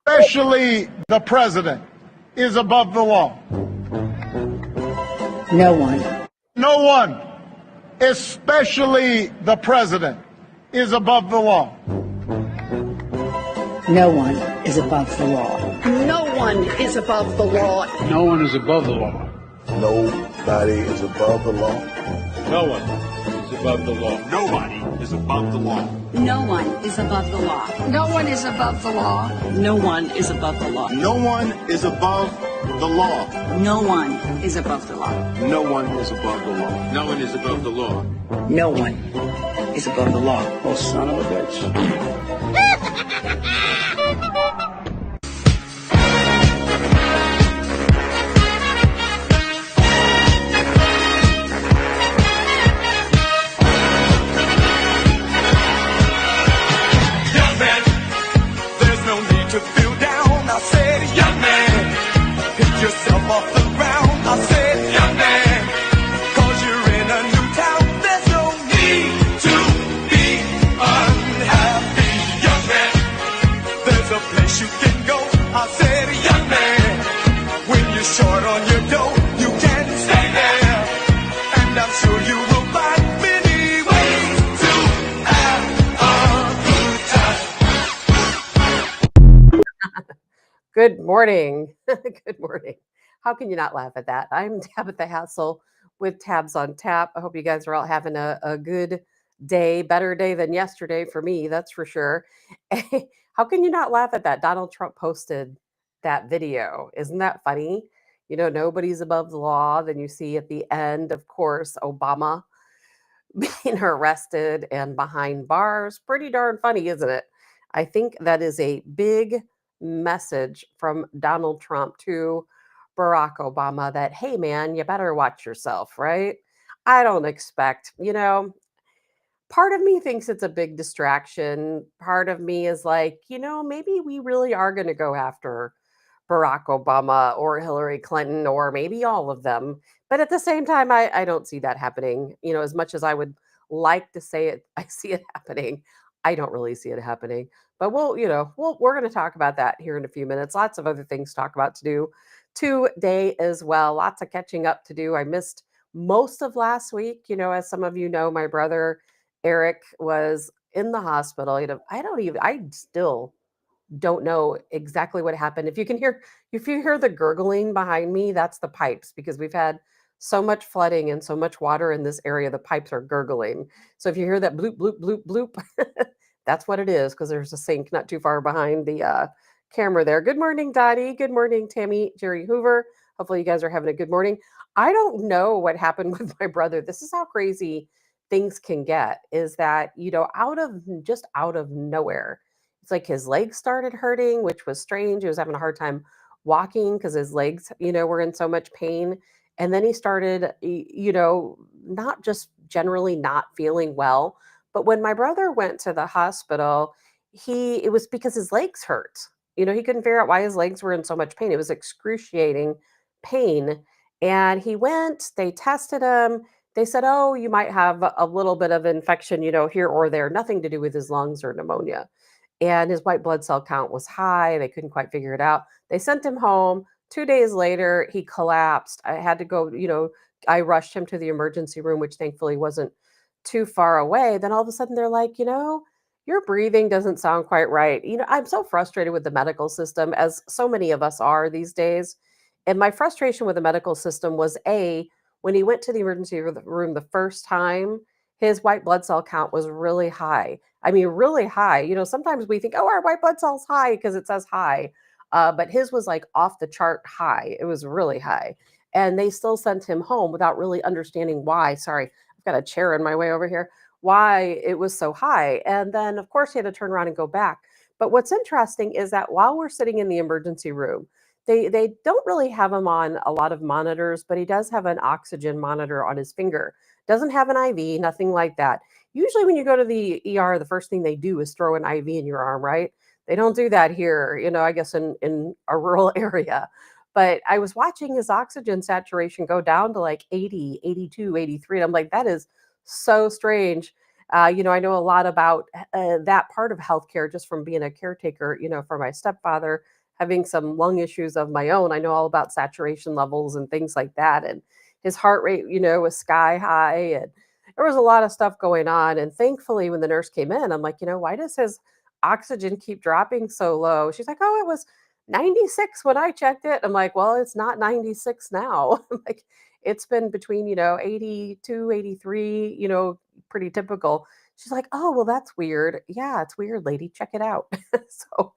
especially the president, is above the law? No one. No one, especially the president, is above the law. No one is above the law. No one is above the law. No one is above the law. Nobody is above the law. No one is above the law. Nobody is above the law. No one is above the law. No one is above the law. No one is above the law. No one is above the law. No one is above the law. No one is above the law. No one is above the law. No one is above the law. Oh, son of a bitch. Young man, there's no need to feel down. I said, young man, pick yourself off the ground. I said, young man, 'cause you're in a new town. There's no need to be unhappy. Young man, there's a place you can go. I said, young man, when you're short on your dough, you can stay there. And I'm sure you will find many ways to have a good time. Good morning. Good morning. How can you not laugh at that? I'm Tabitha Hassell with Tabs on Tap. I hope you guys are all having a good day, better day than yesterday for me, that's for sure. How can you not laugh at that? Donald Trump posted that video. Isn't that funny? You know, nobody's above the law. Then you see at the end, of course, Obama being arrested and behind bars. Pretty darn funny, isn't it? I think that is a big message from Donald Trump to Barack Obama that, hey, man, you better watch yourself, right? I don't expect, part of me thinks it's a big distraction. Part of me is like, maybe we really are going to go after Barack Obama or Hillary Clinton or maybe all of them. But at the same time, I don't see that happening. As much as I would like to say it, I see it happening. I don't really see it happening. But we're going to talk about that here in a few minutes. Lots of other things to talk about to do today as well. Lots of catching up to do. I missed most of last week. As some of you know, my brother Eric was in the hospital. I still don't know exactly what happened. If you hear the gurgling behind me, that's the pipes, because we've had so much flooding and so much water in this area, the pipes are gurgling. So if you hear that bloop, bloop, bloop, bloop, that's what it is, because there's a sink not too far behind the camera there. Good morning, Dottie. Good morning, Tammy, Jerry Hoover. Hopefully you guys are having a good morning. I don't know what happened with my brother. This is how crazy things can get, is that, out of nowhere, it's like his legs started hurting, which was strange. He was having a hard time walking because his legs, were in so much pain. And then he started, not just generally not feeling well, but when my brother went to the hospital, it was because his legs hurt. He couldn't figure out why his legs were in so much pain. It was excruciating pain. And he went, they tested him. They said, oh, you might have a little bit of infection, here or there, nothing to do with his lungs or pneumonia. And his white blood cell count was high. They couldn't quite figure it out. They sent him home. 2 days later, he collapsed. I had to go, I rushed him to the emergency room, which thankfully wasn't too far away. Then all of a sudden they're like, your breathing doesn't sound quite right. I'm so frustrated with the medical system, as so many of us are these days. And my frustration with the medical system was, when he went to the emergency room the first time, his white blood cell count was really high. I mean, really high. Sometimes we think, oh, our white blood cell's high because it says high. But his was like off the chart high. It was really high. And they still sent him home without really understanding why. Sorry, I've got a chair in my way over here. Why it was so high. And then, of course, he had to turn around and go back. But what's interesting is that while we're sitting in the emergency room, they don't really have him on a lot of monitors, but he does have an oxygen monitor on his finger. Doesn't have an IV, nothing like that. Usually when you go to the ER, the first thing they do is throw an IV in your arm, right? They don't do that here, I guess in a rural area. But I was watching his oxygen saturation go down to like 80, 82, 83. And I'm like, that is so strange. I know a lot about that part of healthcare just from being a caretaker, for my stepfather having some lung issues of my own. I know all about saturation levels and things like that. And his heart rate, was sky high, and there was a lot of stuff going on. And thankfully, when the nurse came in, I'm like, why does his oxygen keep dropping so low? She's like, oh, it was 96 when I checked it. I'm like, well, it's not 96 now. I'm like, it's been between, 82, 83, pretty typical. She's like, oh, well, that's weird. Yeah, it's weird, lady. Check it out. So,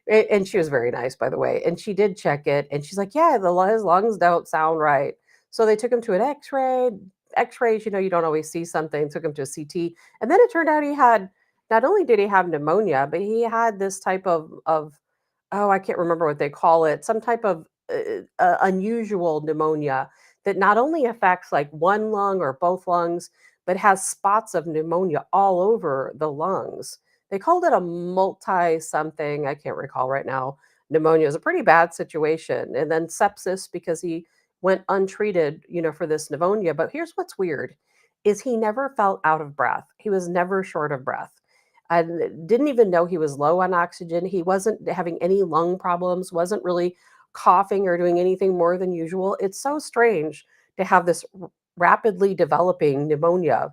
and she was very nice, by the way. And she did check it. And she's like, yeah, his lungs don't sound right. So they took him to an x-ray. X-rays, you don't always see something. Took him to a CT. And then it turned out he had, not only did he have pneumonia, but he had this type of oh, I can't remember what they call it, some type of unusual pneumonia that not only affects like one lung or both lungs, but has spots of pneumonia all over the lungs. They called it a multi something. I can't recall right now. Pneumonia is a pretty bad situation. And then sepsis because he went untreated, for this pneumonia. But here's what's weird is he never felt out of breath. He was never short of breath. I didn't even know he was low on oxygen. He wasn't having any lung problems, wasn't really coughing or doing anything more than usual. It's so strange to have this rapidly developing pneumonia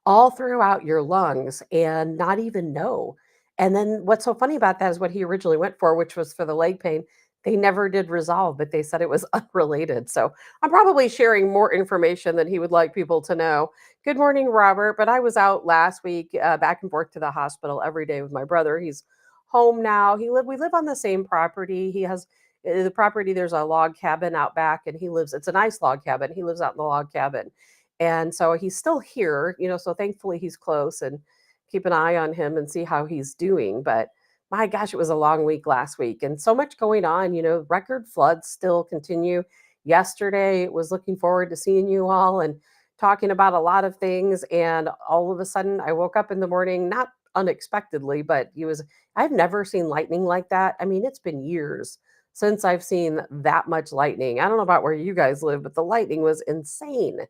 all throughout your lungs and not even know. And then what's so funny about that is what he originally went for, which was for the leg pain. They never did resolve, but they said it was unrelated. So I'm probably sharing more information than he would like people to know. Good morning, Robert. But I was out last week, back and forth to the hospital every day with my brother. He's home now. We live on the same property. He has the property. There's a log cabin out back, and he lives. It's a nice log cabin. He lives out in the log cabin, and so he's still here, so thankfully he's close and keep an eye on him and see how he's doing. But my gosh, it was a long week last week and so much going on, record floods still continue. Yesterday was looking forward to seeing you all and talking about a lot of things. And all of a sudden I woke up in the morning, not unexpectedly, but I've never seen lightning like that. I mean, it's been years since I've seen that much lightning. I don't know about where you guys live, but the lightning was insane.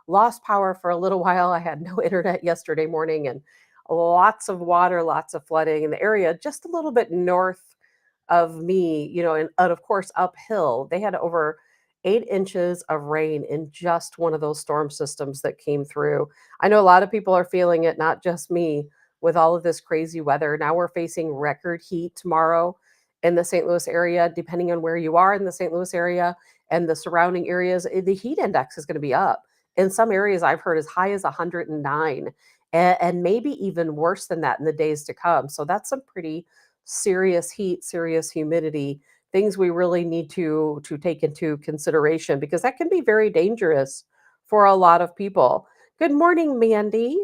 Lost power for a little while. I had no internet yesterday morning and lots of water, lots of flooding in the area, just a little bit north of me, and of course uphill. They had over 8 inches of rain in just one of those storm systems that came through. I know a lot of people are feeling it, not just me, with all of this crazy weather. Now we're facing record heat tomorrow in the St. Louis area, depending on where you are in the St. Louis area and the surrounding areas. The heat index is going to be up. In some areas, I've heard as high as 109 and maybe even worse than that in the days to come. So that's some pretty serious heat, serious humidity, things we really need to take into consideration because that can be very dangerous for a lot of people. Good morning, Mandy.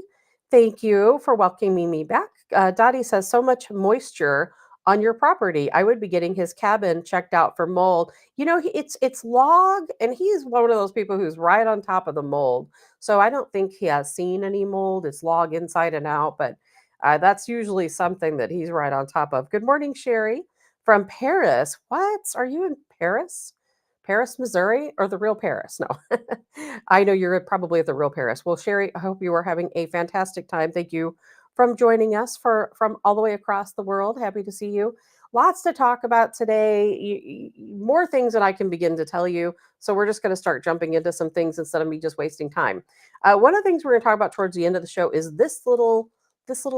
Thank you for welcoming me back. Dottie says so much moisture on your property. I would be getting his cabin checked out for mold. It's log, and he's one of those people who's right on top of the mold. So I don't think he has seen any mold. It's log inside and out, but that's usually something that he's right on top of. Good morning, Sherry from Paris. What? Are you in Paris? Paris, Missouri, or the real Paris? No, I know you're probably at the real Paris. Well, Sherry, I hope you are having a fantastic time. Thank you from joining us from all the way across the world. Happy to see you. Lots to talk about today. More things than I can begin to tell you. So we're just going to start jumping into some things instead of me just wasting time. One of the things we're going to talk about towards the end of the show is this little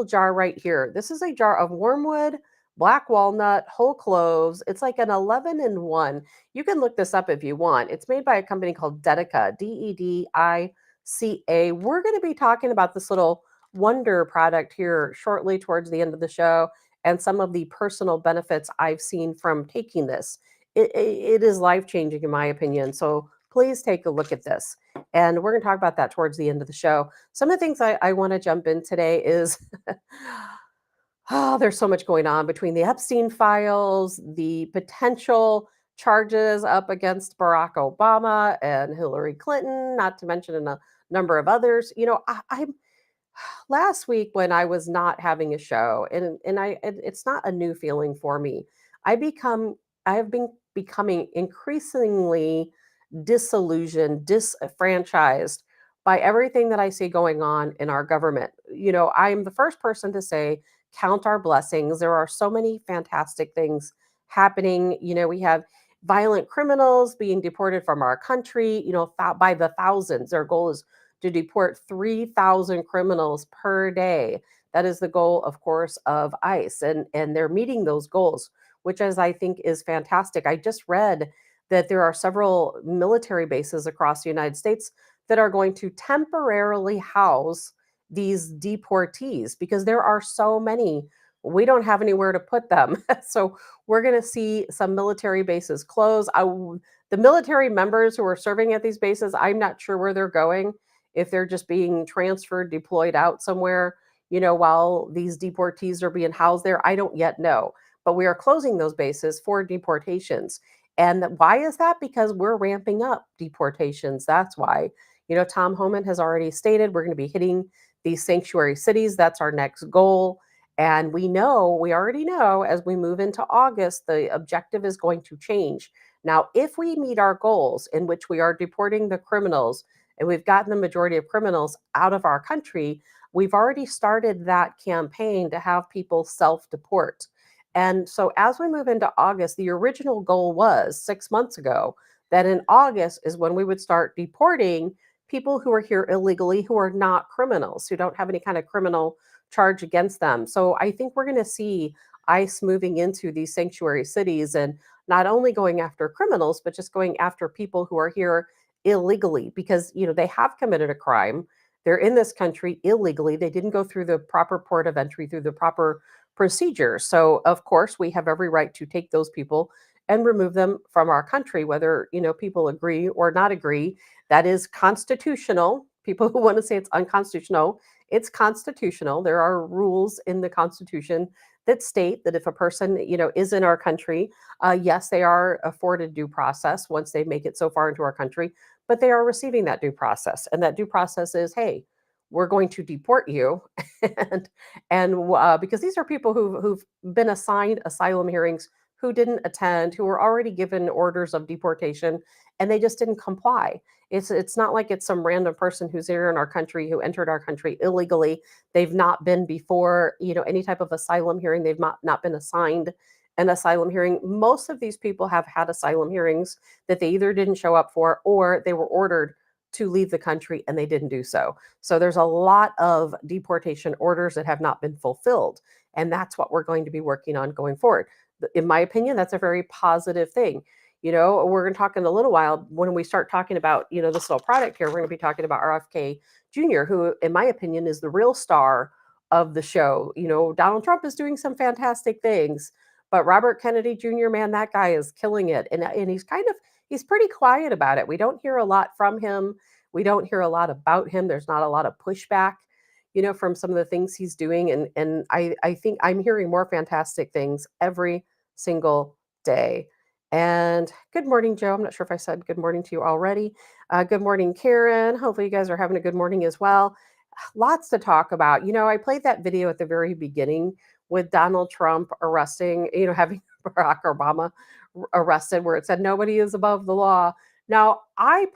jar right here. This is a jar of wormwood, black walnut, whole cloves. It's like an 11 in 1. You can look this up if you want. It's made by a company called Dedica, Dedica. We're going to be talking about this little wonder product here shortly towards the end of the show and some of the personal benefits I've seen from taking this. It is life-changing in my opinion. So please take a look at this. And we're going to talk about that towards the end of the show. Some of the things I want to jump in today is there's so much going on between the Epstein files, the potential charges up against Barack Obama and Hillary Clinton, not to mention a number of others. I'm last week when I was not having a show, it's not a new feeling for me. I have been becoming increasingly disillusioned, disfranchised by everything that I see going on in our government. I'm the first person to say, count our blessings. There are so many fantastic things happening. We have violent criminals being deported from our country, by the thousands. Their goal is to deport 3,000 criminals per day. That is the goal, of course, of ICE, and they're meeting those goals, which as I think is fantastic. I just read that there are several military bases across the United States that are going to temporarily house these deportees because there are so many. We don't have anywhere to put them. So we're going to see some military bases close. The military members who are serving at these bases, I'm not sure where they're going, if they're just being transferred, deployed out somewhere, while these deportees are being housed there. I don't yet know. But we are closing those bases for deportations. And why is that? Because we're ramping up deportations. That's why. Tom Homan has already stated we're going to be hitting these sanctuary cities. That's our next goal. And we already know as we move into August, the objective is going to change. Now, if we meet our goals in which we are deporting the criminals and we've gotten the majority of criminals out of our country, we've already started that campaign to have people self-deport. And so as we move into August, the original goal was 6 months ago that in August is when we would start deporting people who are here illegally, who are not criminals, who don't have any kind of criminal charge against them. So I think we're going to see ICE moving into these sanctuary cities and not only going after criminals, but just going after people who are here illegally because, they have committed a crime. They're in this country illegally. They didn't go through the proper port of entry, through the proper procedure. So, of course, we have every right to take those people and remove them from our country, whether, people agree or not agree. That is constitutional. People who want to say it's unconstitutional, it's constitutional. There are rules in the Constitution that state that if a person, is in our country, yes, they are afforded due process once they make it so far into our country, but they are receiving that due process. And that due process is, hey, we're going to deport you, and because these are people who've been assigned asylum hearings, who didn't attend, who were already given orders of deportation, and they just didn't comply. It's not like it's some random person who's here in our country who entered our country illegally. They've not been before, any type of asylum hearing. They've not been assigned an asylum hearing. Most of these people have had asylum hearings that they either didn't show up for or they were ordered to leave the country and they didn't do so. So there's a lot of deportation orders that have not been fulfilled. And that's what we're going to be working on going forward. In my opinion, that's a very positive thing. We're going to talk in a little while when we start talking about, this little product here, we're going to be talking about RFK Jr., who, in my opinion, is the real star of the show. Donald Trump is doing some fantastic things, but Robert Kennedy Jr., man, that guy is killing it. And he's pretty quiet about it. We don't hear a lot from him. We don't hear a lot about him. There's not a lot of pushback, from some of the things he's doing. And I think I'm hearing more fantastic things every single day. And good morning, Joe. I'm not sure if I said good morning to you already. Good morning, Karen. Hopefully you guys are having a good morning as well. Lots to talk about. I played that video at the very beginning with Donald Trump arresting, having Barack Obama arrested, where it said nobody is above the law. Now, I'm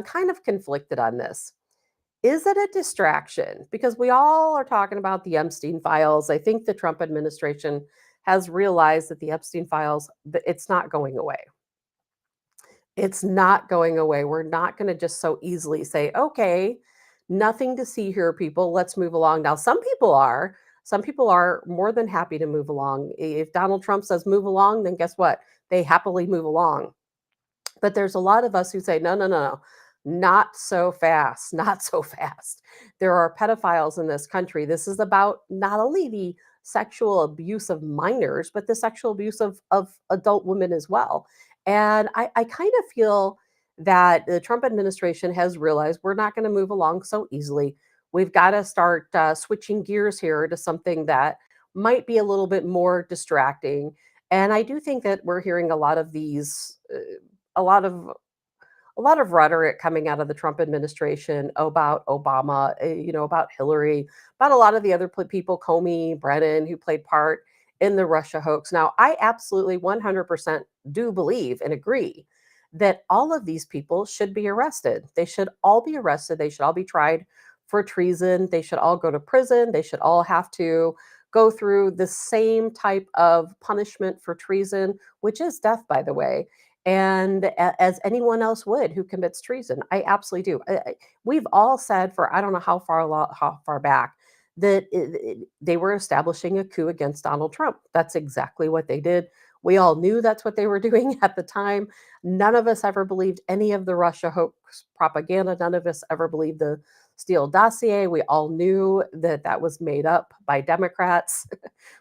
kind of conflicted on this. Is it a distraction? Because we all are talking about the Epstein files. I think the Trump administration has realized that the Epstein files, it's not going away. It's not going away. We're not going to just so easily say, okay, nothing to see here, people. Let's move along. Now, some people are. Some people are more than happy to move along. If Donald Trump says move along, then guess what? They happily move along. But there's a lot of us who say, no, no, no, no, not so fast, not so fast. There are pedophiles in this country. This is about not only the sexual abuse of minors, but the sexual abuse of adult women as well. And I kind of feel that the Trump administration has realized we're not going to move along so easily. We've got to start switching gears here to something that might be a little bit more distracting. And I do think that we're hearing a lot of these, a lot of rhetoric coming out of the Trump administration about Obama, about Hillary, about a lot of the other people, Comey, Brennan, who played part in the Russia hoax. Now, I absolutely 100% do believe and agree that all of these people should be arrested. They should all be arrested. They should all be tried for treason. They should all go to prison. They should all have to go through the same type of punishment for treason, which is death, by the way, and as anyone else would who commits treason. I absolutely do. We've all said for I don't know how far back that they were establishing a coup against Donald Trump. That's exactly what they did. We all knew that's what they were doing at the time. None of us ever believed any of the Russia hoax propaganda. None of us ever believed the Steele dossier. We all knew that that was made up by Democrats.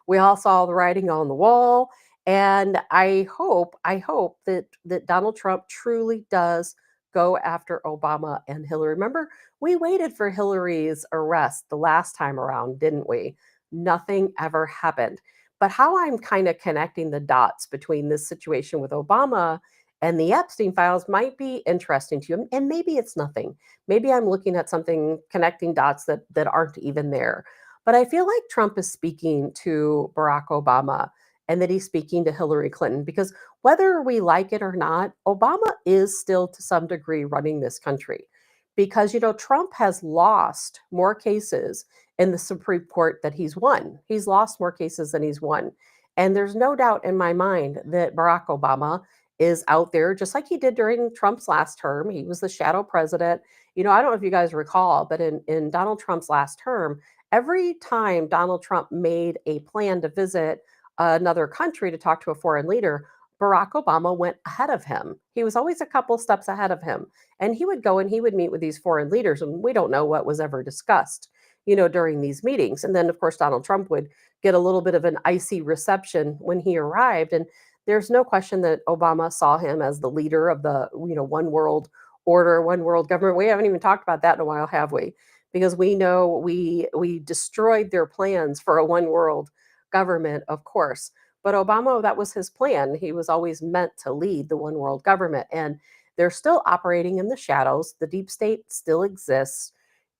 We all saw the writing on the wall. And I hope that Donald Trump truly does go after Obama and Hillary. Remember, we waited for Hillary's arrest the last time around, didn't we? Nothing ever happened. But how I'm kind of connecting the dots between this situation with Obama and the Epstein files might be interesting to you. And maybe it's nothing. Maybe I'm looking at something connecting dots that aren't even there. But I feel like Trump is speaking to Barack Obama and that he's speaking to Hillary Clinton because whether we like it or not, Obama is still to some degree running this country. Because, Trump has lost more cases in the Supreme Court that he's won. He's lost more cases than he's won. And there's no doubt in my mind that Barack Obama is out there, just like he did during Trump's last term. He was the shadow president. I don't know if you guys recall, but in Donald Trump's last term, every time Donald Trump made a plan to visit another country to talk to a foreign leader, Barack Obama went ahead of him. He was always a couple steps ahead of him. And he would go and he would meet with these foreign leaders, and we don't know what was ever discussed, during these meetings. And then, of course, Donald Trump would get a little bit of an icy reception when he arrived. And there's no question that Obama saw him as the leader of the, one world order, one world government. We haven't even talked about that in a while, have we? Because we know we destroyed their plans for a one world government, of course. But Obama, that was his plan. He was always meant to lead the one world government. And they're still operating in the shadows. The deep state still exists.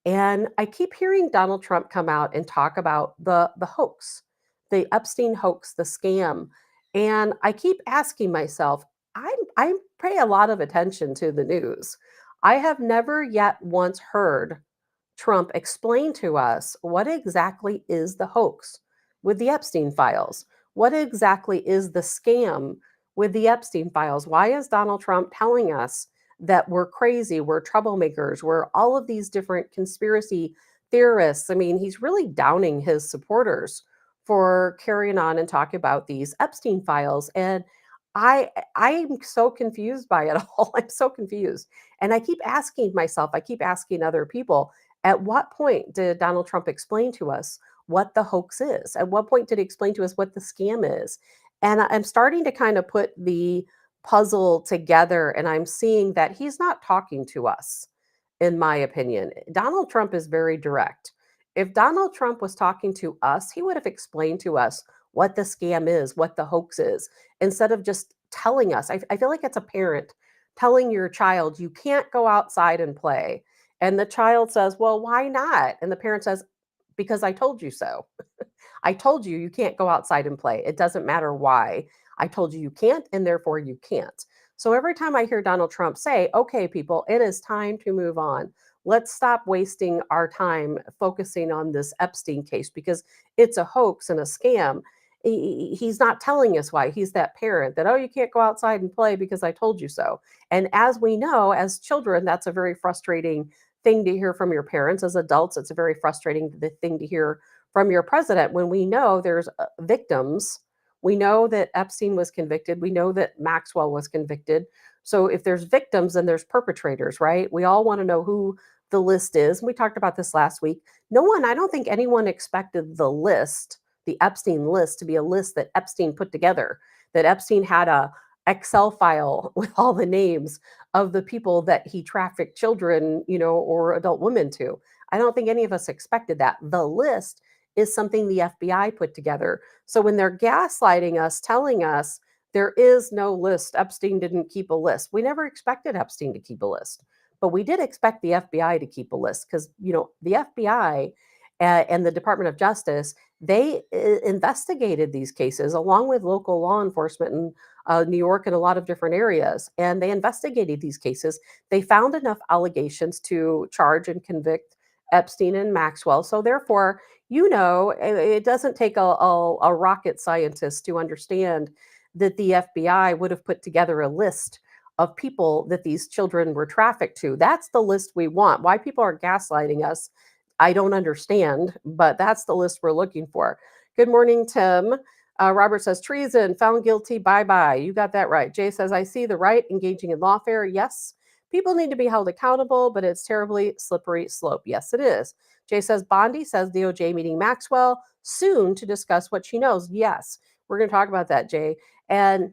And I keep hearing Donald Trump come out and talk about the hoax, the Epstein hoax, the scam. And I keep asking myself, I pay a lot of attention to the news. I have never yet once heard Trump explain to us what exactly is the hoax with the Epstein files. What exactly is the scam with the Epstein files? Why is Donald Trump telling us that we're crazy, we're troublemakers, we're all of these different conspiracy theorists? I mean, he's really downing his supporters for carrying on and talking about these Epstein files. And I'm so confused by it all. I'm so confused. And I keep asking myself, I keep asking other people, at what point did Donald Trump explain to us what the hoax is? At what point did he explain to us what the scam is? And I'm starting to kind of put the puzzle together, and I'm seeing that he's not talking to us, in my opinion. Donald Trump is very direct. If Donald Trump was talking to us, he would have explained to us what the scam is, what the hoax is, instead of just telling us. I feel like it's a parent telling your child, you can't go outside and play. And the child says, well, why not? And the parent says, because I told you so. I told you you can't go outside and play. It doesn't matter why. I told you you can't, and therefore you can't. So every time I hear Donald Trump say, okay, people, it is time to move on. Let's stop wasting our time focusing on this Epstein case because it's a hoax and a scam. He's not telling us why. He's that parent that, oh, you can't go outside and play because I told you so. And as we know, as children, that's a very frustrating thing to hear from your parents. As adults, it's a very frustrating thing to hear from your president when we know there's victims. We know that Epstein was convicted. We know that Maxwell was convicted. So if there's victims, then there's perpetrators, right? We all want to know who the list is. We talked about this last week. I don't think anyone expected the list, the Epstein list, to be a list that Epstein put together, that Epstein had a Excel file with all the names of the people that he trafficked children, or adult women to. I don't think any of us expected that. The list is something the FBI put together. So when they're gaslighting us, telling us there is no list, Epstein didn't keep a list. We never expected Epstein to keep a list, but we did expect the FBI to keep a list because, the FBI and the Department of Justice, they investigated these cases along with local law enforcement in New York and a lot of different areas. And they investigated these cases. They found enough allegations to charge and convict Epstein and Maxwell. So therefore, it doesn't take a rocket scientist to understand that the FBI would have put together a list of people that these children were trafficked to. That's the list we want. Why people are gaslighting us, I don't understand, but that's the list we're looking for. Good morning, Tim. Robert says treason, found guilty, bye bye. You got that right. Jay says, I see the right, engaging in lawfare. Yes, people need to be held accountable, but it's terribly slippery slope. Yes, it is. Jay says, Bondi says DOJ meeting Maxwell soon to discuss what she knows. Yes, we're going to talk about that, Jay. And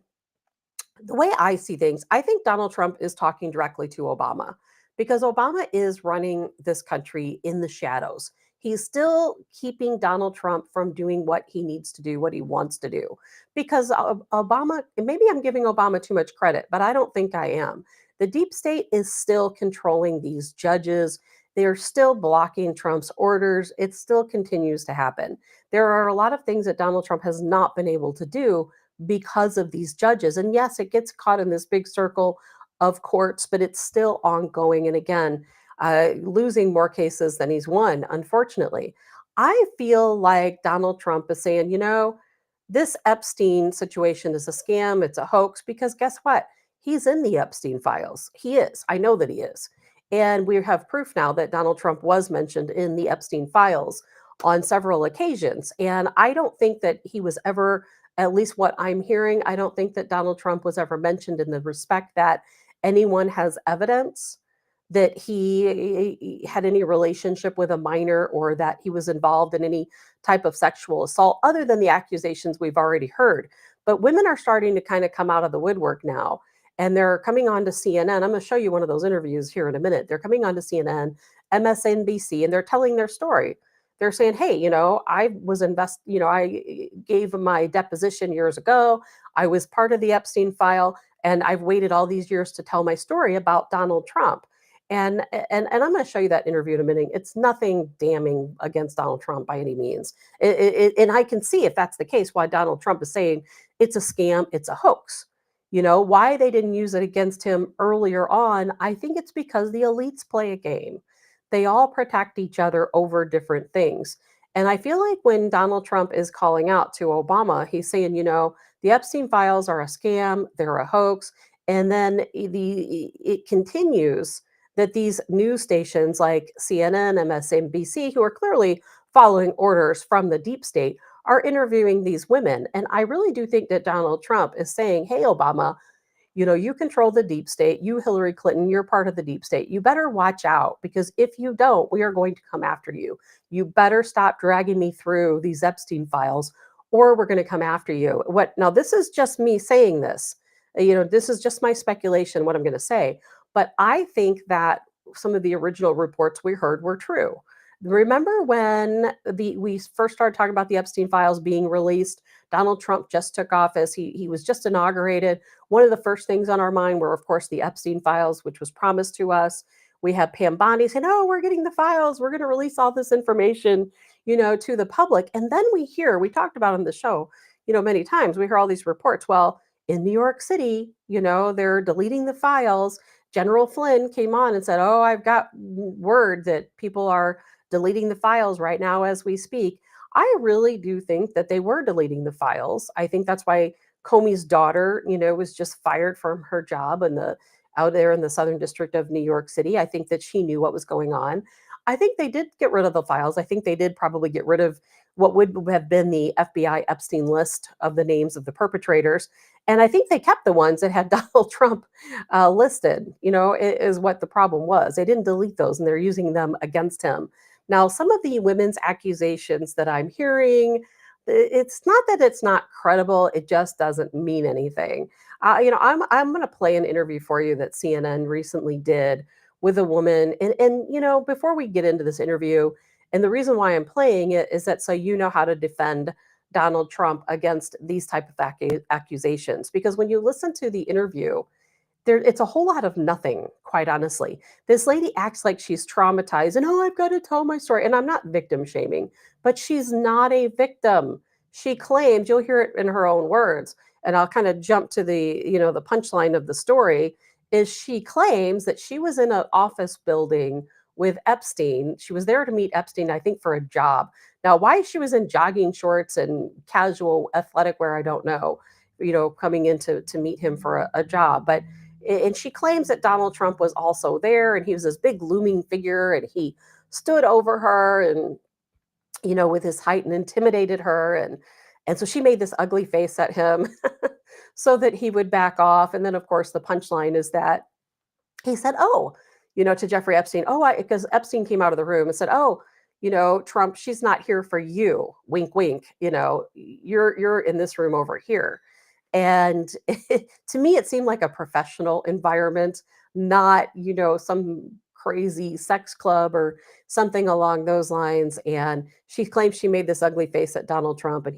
the way I see things, I think Donald Trump is talking directly to Obama because Obama is running this country in the shadows. He's still keeping Donald Trump from doing what he needs to do, what he wants to do. Because Obama, maybe I'm giving Obama too much credit, but I don't think I am. The deep state is still controlling these judges. They're still blocking Trump's orders. It still continues to happen. There are a lot of things that Donald Trump has not been able to do because of these judges. And yes, it gets caught in this big circle of courts, but it's still ongoing. And again, losing more cases than he's won, unfortunately. I feel like Donald Trump is saying, this Epstein situation is a scam, it's a hoax, because guess what? He's in the Epstein files. He is. I know that he is. And we have proof now that Donald Trump was mentioned in the Epstein files on several occasions. And I don't think that he was ever, at least what I'm hearing, I don't think that Donald Trump was ever mentioned in the respect that anyone has evidence that he had any relationship with a minor or that he was involved in any type of sexual assault, other than the accusations we've already heard. But women are starting to kind of come out of the woodwork now, and they're coming on to CNN. I'm going to show you one of those interviews here in a minute. They're coming on to CNN, MSNBC, and they're telling their story. They're saying, hey, I was I gave my deposition years ago. I was part of the Epstein file, and I've waited all these years to tell my story about Donald Trump. And I'm going to show you that interview in a minute. It's nothing damning against Donald Trump by any means. And I can see, if that's the case, why Donald Trump is saying it's a scam, it's a hoax. Why they didn't use it against him earlier on, I think it's because the elites play a game. They all protect each other over different things. And I feel like when Donald Trump is calling out to Obama, he's saying, the Epstein files are a scam, they're a hoax. And then it continues that these news stations like CNN, MSNBC, who are clearly following orders from the deep state, are interviewing these women. And I really do think that Donald Trump is saying, hey, Obama, you control the deep state. You, Hillary Clinton, you're part of the deep state. You better watch out, because if you don't, we are going to come after you. You better stop dragging me through these Epstein files, or we're going to come after you. Now, this is just me saying this. This is just my speculation, what I'm going to say. But I think that some of the original reports we heard were true. Remember when we first started talking about the Epstein files being released? Donald Trump just took office. He was just inaugurated. One of the first things on our mind were, of course, the Epstein files, which was promised to us. We had Pam Bondi saying, oh, we're getting the files. We're going to release all this information, to the public. And then we talked about on the show, many times, we hear all these reports. Well, in New York City, they're deleting the files. General Flynn came on and said, oh, I've got word that people are deleting the files right now as we speak. I really do think that they were deleting the files. I think that's why Comey's daughter, was just fired from her job out there in the Southern District of New York City. I think that she knew what was going on. I think they did get rid of the files. I think they did probably get rid of what would have been the FBI Epstein list of the names of the perpetrators. And I think they kept the ones that had Donald Trump listed, is what the problem was. They didn't delete those, and they're using them against him. Now, some of the women's accusations that I'm hearing, it's not that it's not credible. It just doesn't mean anything. I'm going to play an interview for you that CNN recently did with a woman. And before we get into this interview, and the reason why I'm playing it is that so you know how to defend Donald Trump against these type of accusations. Because when you listen to the interview, it's a whole lot of nothing, quite honestly. This lady acts like she's traumatized and, oh, I've got to tell my story. And I'm not victim shaming, but she's not a victim. She claims, you'll hear it in her own words, and I'll kind of jump to the punchline of the story, is she claims that she was in an office building with Epstein. She was there to meet Epstein, I think, for a job. Now, why she was in jogging shorts and casual athletic wear, I don't know, coming in to meet him for a job. But, and she claims that Donald Trump was also there, and he was this big looming figure, and he stood over her and, with his height, and intimidated her. And so she made this ugly face at him so that he would back off. And then, of course, the punchline is that he said, oh, to Jeffrey Epstein, because Epstein came out of the room and said, oh, Trump, she's not here for you. Wink, wink. You're in this room over here. And to me, it seemed like a professional environment, not, some crazy sex club or something along those lines. And she claims she made this ugly face at Donald Trump, and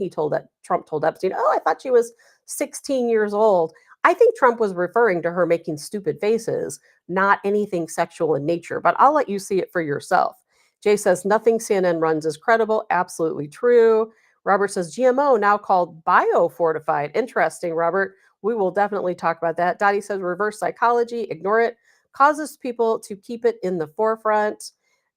Trump told Epstein, oh, I thought she was 16 years old. I think Trump was referring to her making stupid faces, not anything sexual in nature, but I'll let you see it for yourself. Jay says, nothing CNN runs is credible. Absolutely true. Robert says, GMO now called biofortified. Interesting, Robert. We will definitely talk about that. Dottie says, reverse psychology, ignore it, causes people to keep it in the forefront.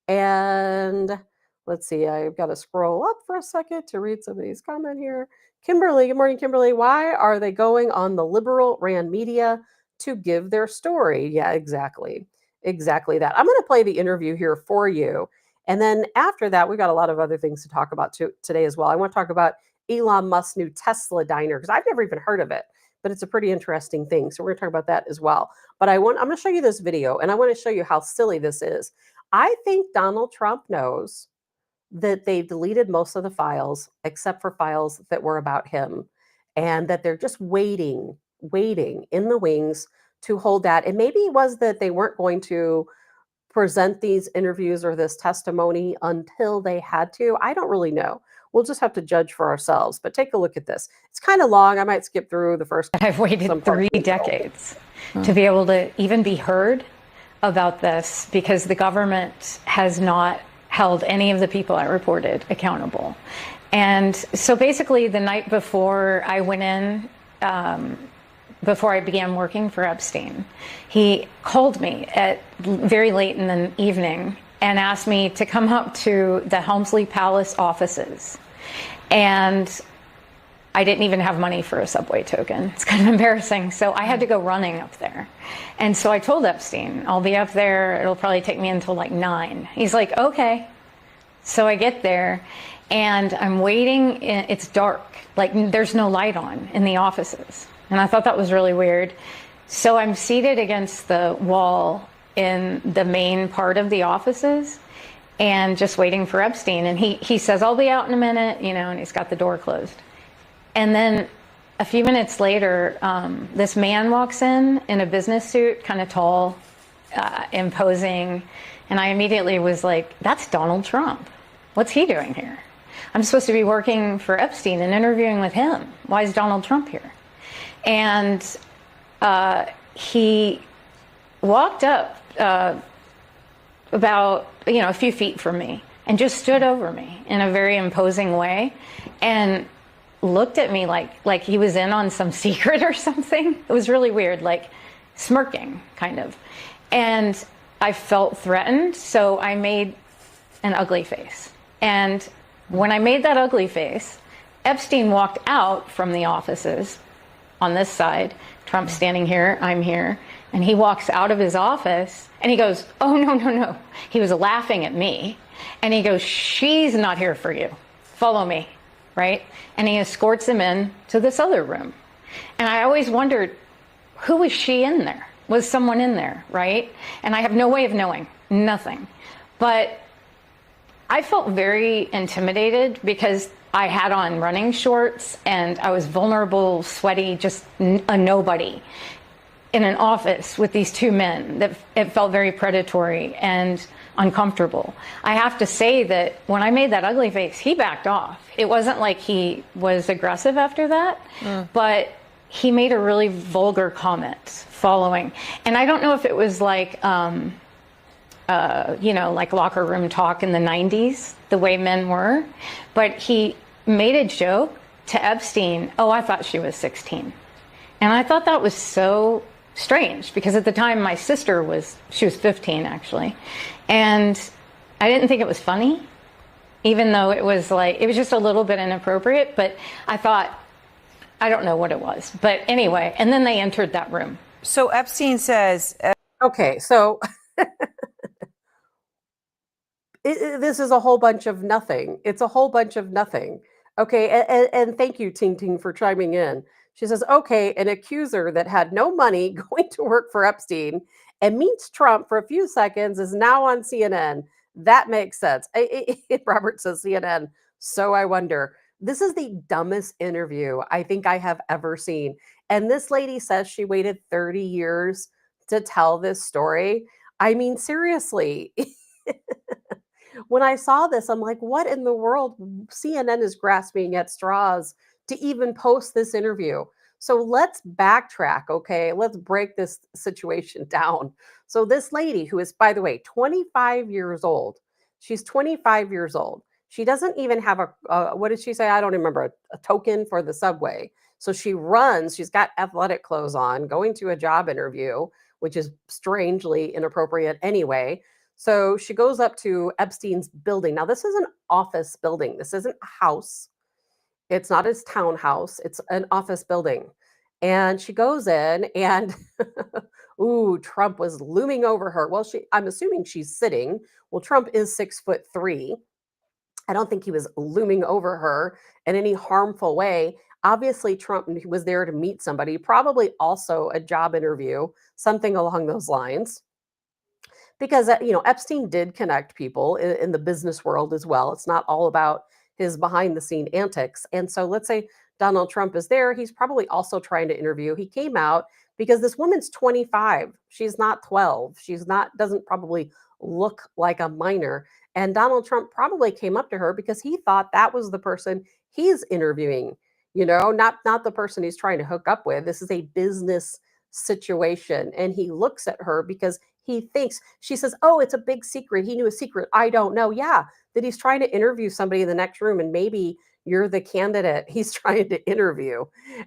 And let's see, I've got to scroll up for a second to read somebody's comment here. Kimberly, good morning, Kimberly. Why are they going on the liberal ran media to give their story? Yeah, exactly. Exactly that. I'm going to play the interview here for you. And then after that, we've got a lot of other things to talk about today as well. I want to talk about Elon Musk's new Tesla diner, because I've never even heard of it, but it's a pretty interesting thing. So we're going to talk about that as well. But I'm going to show you this video, and I want to show you how silly this is. I think Donald Trump knows that they deleted most of the files, except for files that were about him, and that they're just waiting in the wings to hold that. And maybe it was that they weren't going to present these interviews or this testimony until they had to. I don't really know. We'll just have to judge for ourselves. But take a look at this. It's kind of long. I might skip through the first. I've waited 3 decades to be able to even be heard about this, because the government has not held any of the people I reported accountable. And so basically the night before I went in, before I began working for Epstein, he called me at very late in the evening and asked me to come up to the Helmsley Palace offices. And I didn't even have money for a subway token. It's kind of embarrassing. So I had to go running up there. And so I told Epstein, I'll be up there. It'll probably take me until like 9. He's like, okay. So I get there and I'm waiting. It's dark. Like there's no light on in the offices. And I thought that was really weird. So I'm seated against the wall in the main part of the offices and just waiting for Epstein. And he says, I'll be out in a minute, and he's got the door closed. And then a few minutes later, this man walks in a business suit, kind of tall, imposing. And I immediately was like, that's Donald Trump. What's he doing here? I'm supposed to be working for Epstein and interviewing with him. Why is Donald Trump here? And he walked up about, a few feet from me and just stood over me in a very imposing way and looked at me like he was in on some secret or something. It was really weird, like smirking kind of. And I felt threatened, so I made an ugly face. And when I made that ugly face, Epstein walked out from the offices on this side. Trump's standing here, I'm here. And he walks out of his office and he goes, oh, no. He was laughing at me. And he goes, she's not here for you. Follow me, right? And he escorts him in to this other room. And I always wondered, who was she in there? Was someone in there, right? And I have no way of knowing, nothing. But I felt very intimidated because I had on running shorts and I was vulnerable, sweaty, just a nobody in an office with these 2 men. That it felt very predatory and uncomfortable. I have to say that when I made that ugly face, he backed off. It wasn't like he was aggressive after that, but he made a really vulgar comment following. And I don't know if it was like, like locker room talk in the 90s, the way men were, but he made a joke to Epstein, oh, I thought she was 16. And I thought that was so strange because at the time my sister she was 15 actually. And I didn't think it was funny, even though it was just a little bit inappropriate. But I thought, I don't know what it was. But anyway, and then they entered that room. So Epstein says. Okay, so this is a whole bunch of nothing. It's a whole bunch of nothing. Okay, and thank you, Ting Ting, for chiming in. She says, okay, an accuser that had no money going to work for Epstein and meets Trump for a few seconds is now on CNN. That makes sense. Robert says CNN. So I wonder. This is the dumbest interview I think I have ever seen. And this lady says she waited 30 years to tell this story. I mean, seriously. When I saw this, I'm like, what in the world? CNN is grasping at straws to even post this interview. So let's backtrack, okay? Let's break this situation down. So this lady, who is, by the way, 25 years old, she's 25 years old. She doesn't even have what did she say? I don't remember, a token for the subway. So she runs, she's got athletic clothes on, going to a job interview, which is strangely inappropriate anyway. So she goes up to Epstein's building. Now, this is an office building. This isn't a house. It's not his townhouse. It's an office building. And she goes in and, ooh, Trump was looming over her. Well, I'm assuming she's sitting. Well, Trump is 6'3". I don't think he was looming over her in any harmful way. Obviously, Trump was there to meet somebody, probably also a job interview, something along those lines. Because Epstein did connect people in the business world as well. It's not all about his behind the scene antics. And so let's say Donald Trump is there, he's probably also trying to interview. He came out because this woman's 25. She's not 12. Doesn't probably look like a minor. And Donald Trump probably came up to her because he thought that was the person he's interviewing, not the person he's trying to hook up with. This is a business situation. And he looks at her because he thinks, she says, oh, it's a big secret. He knew a secret. I don't know. Yeah, that he's trying to interview somebody in the next room, and maybe you're the candidate he's trying to interview.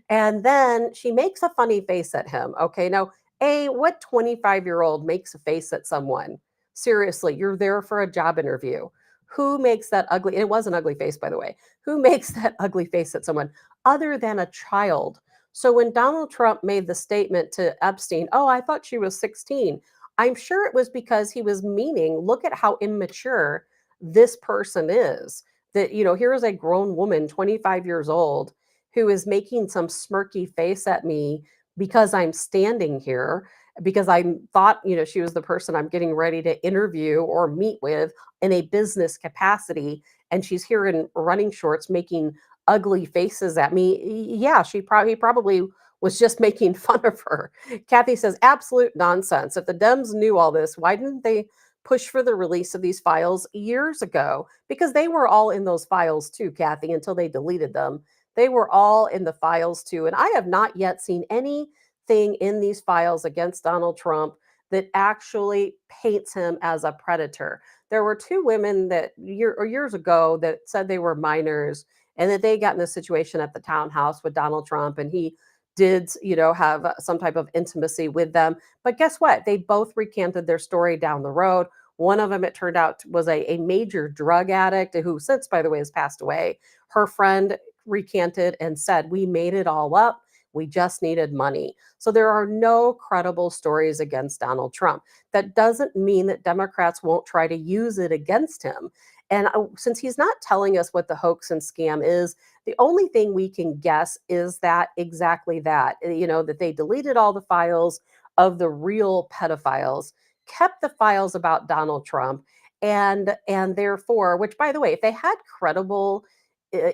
And then she makes a funny face at him. Okay, now, what 25-year-old makes a face at someone? Seriously, you're there for a job interview. Who makes that ugly? And it was an ugly face, by the way. Who makes that ugly face at someone other than a child? So when Donald Trump made the statement to Epstein, oh, I thought she was 16. I'm sure it was because he was meaning, look at how immature this person is. That, here is a grown woman, 25 years old, who is making some smirky face at me because I'm standing here, because I thought, she was the person I'm getting ready to interview or meet with in a business capacity. And she's here in running shorts making ugly faces at me. Yeah, he probably was just making fun of her. Kathy says, absolute nonsense. If the Dems knew all this, why didn't they push for the release of these files years ago? Because they were all in those files too, Kathy, until they deleted them. They were all in the files too. And I have not yet seen anything in these files against Donald Trump that actually paints him as a predator. There were two women that years ago that said they were minors and that they got in a situation at the townhouse with Donald Trump, and he did, have some type of intimacy with them. But guess what? They both recanted their story down the road. One of them, it turned out, was a major drug addict who since, by the way, has passed away. Her friend recanted and said, we made it all up. We just needed money. So there are no credible stories against Donald Trump. That doesn't mean that Democrats won't try to use it against him. And since he's not telling us what the hoax and scam is, the only thing we can guess is that exactly that, that they deleted all the files of the real pedophiles, kept the files about Donald Trump, and therefore, which, by the way, if they had credible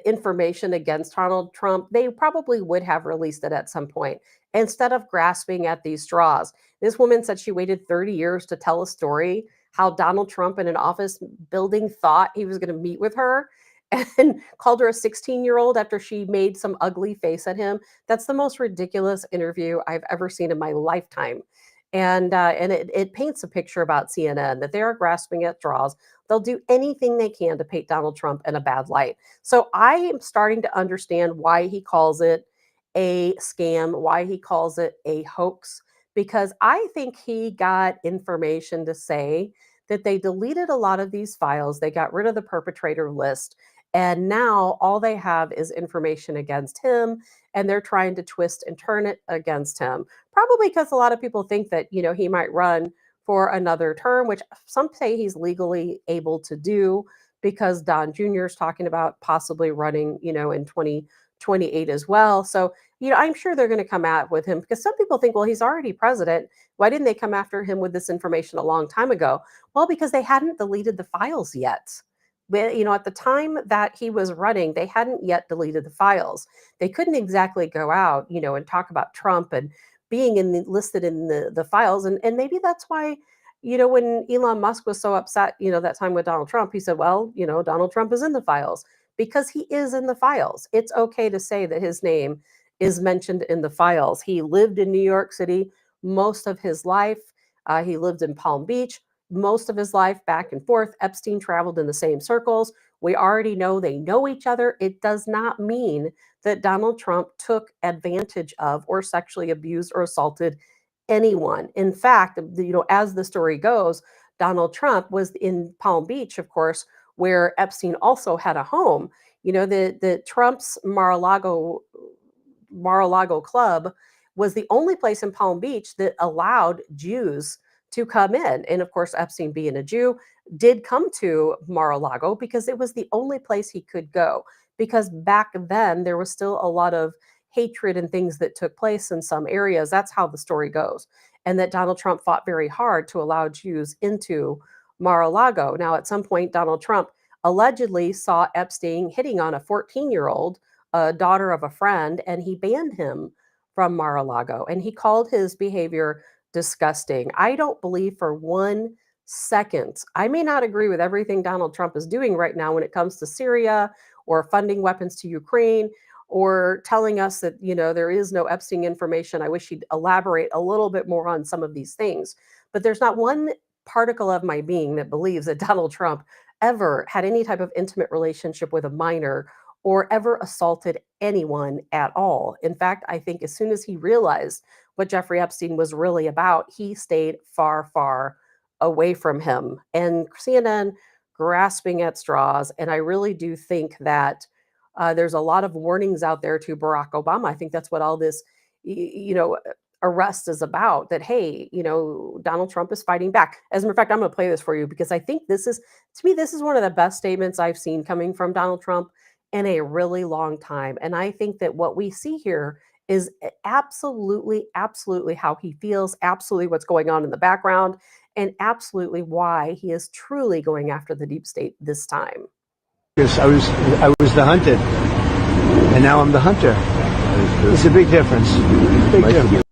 information against Donald Trump, they probably would have released it at some point instead of grasping at these straws. This woman said she waited 30 years to tell a story how Donald Trump in an office building thought he was going to meet with her and called her a 16-year-old after she made some ugly face at him. That's the most ridiculous interview I've ever seen in my lifetime. And it paints a picture about CNN that they are grasping at straws. They'll do anything they can to paint Donald Trump in a bad light. So I am starting to understand why he calls it a scam, why he calls it a hoax, because I think he got information to say that they deleted a lot of these files. They got rid of the perpetrator list. And now all they have is information against him, and they're trying to twist and turn it against him. Probably because a lot of people think that, he might run for another term, which some say he's legally able to do because Don Jr. is talking about possibly running, in 2028 as well. So, I'm sure they're going to come out with him because some people think, well, he's already president. Why didn't they come after him with this information a long time ago? Well, because they hadn't deleted the files yet. But, at the time that he was running, they hadn't yet deleted the files. They couldn't exactly go out, and talk about Trump and being listed in the files. And maybe that's why, when Elon Musk was so upset, that time with Donald Trump, he said, well, Donald Trump is in the files because he is in the files. It's okay to say that his name is mentioned in the files. He lived in New York City most of his life. He lived in Palm Beach most of his life, back and forth. Epstein traveled in the same circles. We already know they know each other. It does not mean that Donald Trump took advantage of or sexually abused or assaulted anyone. In fact, as the story goes, Donald Trump was in Palm Beach, of course, where Epstein also had a home. The Trump's Mar-a-Lago club was the only place in Palm Beach that allowed Jews to come in. And of course, Epstein, being a Jew, did come to Mar-a-Lago because it was the only place he could go. Because back then, there was still a lot of hatred and things that took place in some areas. That's how the story goes. And that Donald Trump fought very hard to allow Jews into Mar-a-Lago. Now, at some point, Donald Trump allegedly saw Epstein hitting on a 14-year-old, daughter of a friend, and he banned him from Mar-a-Lago. And he called his behavior disgusting. I don't believe for 1 second. I may not agree with everything Donald Trump is doing right now when it comes to Syria or funding weapons to Ukraine or telling us that, there is no Epstein information. I wish he'd elaborate a little bit more on some of these things. But there's not one particle of my being that believes that Donald Trump ever had any type of intimate relationship with a minor or ever assaulted anyone at all. In fact, I think as soon as he realized what Jeffrey Epstein was really about, he stayed far, far away from him. And CNN grasping at straws. And I really do think that there's a lot of warnings out there to Barack Obama. I think that's what all this, arrest is about. That, hey, Donald Trump is fighting back. As a matter of fact, I'm going to play this for you because I think this is, to me, this is one of the best statements I've seen coming from Donald Trump in a really long time. And I think that what we see here is absolutely, absolutely how he feels, absolutely what's going on in the background, and absolutely why he is truly going after the deep state this time. Yes, I was the hunted, and now I'm the hunter. It's a big difference. Big difference.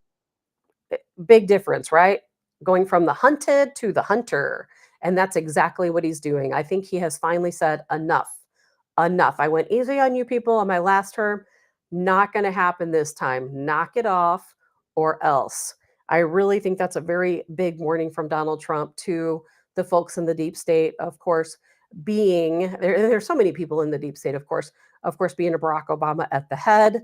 Big difference, right? Going from the hunted to the hunter. And that's exactly what he's doing. I think he has finally said enough. Enough. I went easy on you people on my last term. Not going to happen this time. Knock it off or else. I really think that's a very big warning from Donald Trump to the folks in the deep state. Of course, there's so many people in the deep state, of course, being a Barack Obama at the head,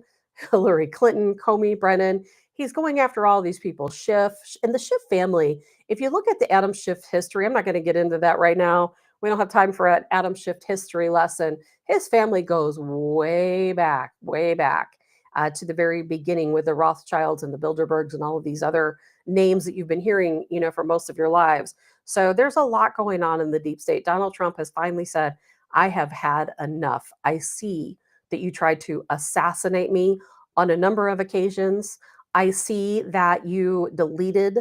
Hillary Clinton, Comey, Brennan. He's going after all these people, Schiff, and the Schiff family. If you look at the Adam Schiff history, I'm not going to get into that right now. We don't have time for an Adam Schiff history lesson. His family goes way back to the very beginning with the Rothschilds and the Bilderbergs and all of these other names that you've been hearing, for most of your lives. So there's a lot going on in the deep state. Donald Trump has finally said, I have had enough. I see that you tried to assassinate me on a number of occasions. I see that you deleted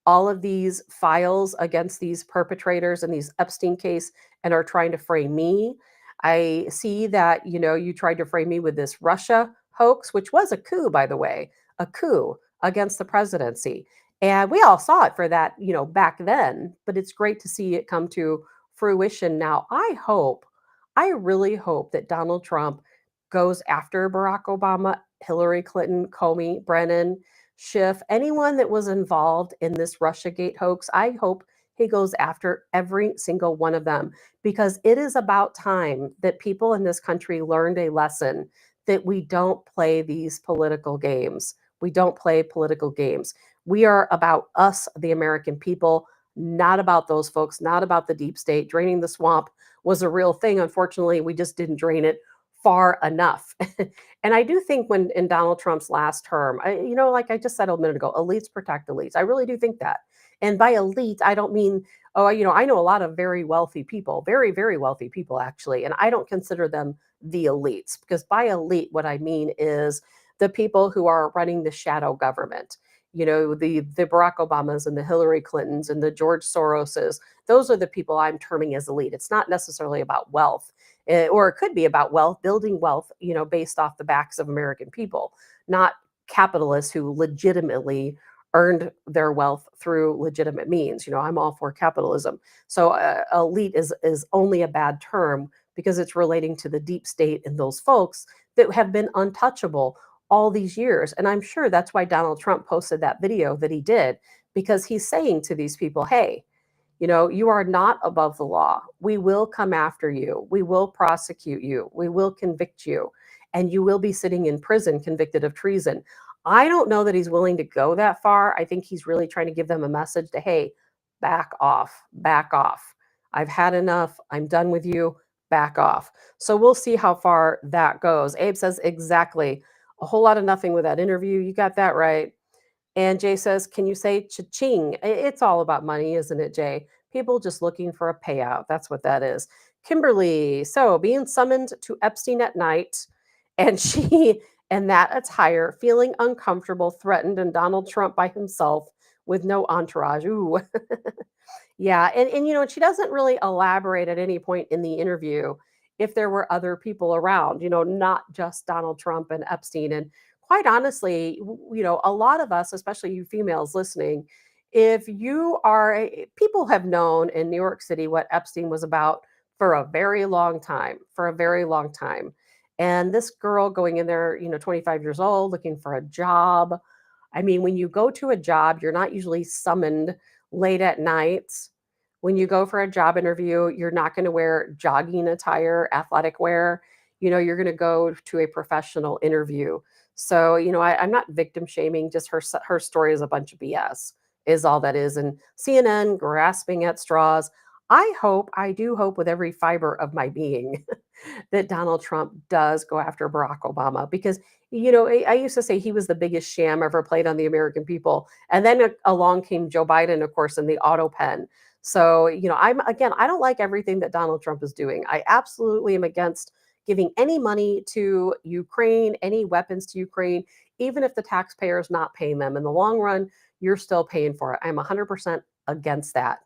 all of these files against these perpetrators in these Epstein case and are trying to frame me. I see that, you tried to frame me with this Russia hoax, which was a coup, by the way, a coup against the presidency. And we all saw it for that, back then, but it's great to see it come to fruition now. I really hope that Donald Trump goes after Barack Obama, Hillary Clinton, Comey, Brennan, Schiff, anyone that was involved in this Russiagate hoax. I hope he goes after every single one of them because it is about time that people in this country learned a lesson that we don't play these political games. We don't play political games. We are about us, the American people, not about those folks, not about the deep state. Draining the swamp was a real thing. Unfortunately, we just didn't drain it far enough. And I do think when in Donald Trump's last term, like I just said a minute ago, elites protect elites. I really do think that. And by elite, I don't mean, I know a lot of very wealthy people, very, very wealthy people, actually. And I don't consider them the elites, because by elite, what I mean is the people who are running the shadow government. The Barack Obamas and the Hillary Clintons and the George Soroses. Those are the people I'm terming as elite. It's not necessarily about wealth, or it could be about wealth, building wealth, based off the backs of American people, not capitalists who legitimately earned their wealth through legitimate means. I'm all for capitalism. So elite is only a bad term because it's relating to the deep state and those folks that have been untouchable all these years. And I'm sure that's why Donald Trump posted that video that he did, because he's saying to these people, hey, you are not above the law. We will come after you. We will prosecute you. We will convict you. And you will be sitting in prison convicted of treason. I don't know that he's willing to go that far. I think he's really trying to give them a message to, hey, back off, back off. I've had enough. I'm done with you. Back off. So we'll see how far that goes. Abe says, exactly. A whole lot of nothing with that interview. You got that right. And Jay says, can you say cha-ching? It's all about money, isn't it, Jay? People just looking for a payout. That's what that is. Kimberly, so being summoned to Epstein at night, and she and that attire, feeling uncomfortable, threatened, and Donald Trump by himself with no entourage. Ooh. Yeah, and she doesn't really elaborate at any point in the interview if there were other people around, not just Donald Trump and Epstein. And quite honestly, a lot of us, especially you females listening, if you are people have known in New York City what Epstein was about for a very long time, for a very long time. And this girl going in there, 25 years old, looking for a job. I mean, when you go to a job, you're not usually summoned late at night. When you go for a job interview, you're not going to wear jogging attire, athletic wear. You're going to go to a professional interview. So, I'm not victim shaming. Just her story is a bunch of BS, is all that is. And CNN grasping at straws. I do hope with every fiber of my being that Donald Trump does go after Barack Obama, because I used to say he was the biggest sham ever played on the American people. And then along came Joe Biden, of course, in the auto pen. So, I don't like everything that Donald Trump is doing. I absolutely am against giving any money to Ukraine, any weapons to Ukraine, even if the taxpayer is not paying them. In the long run, you're still paying for it. I'm 100% against that.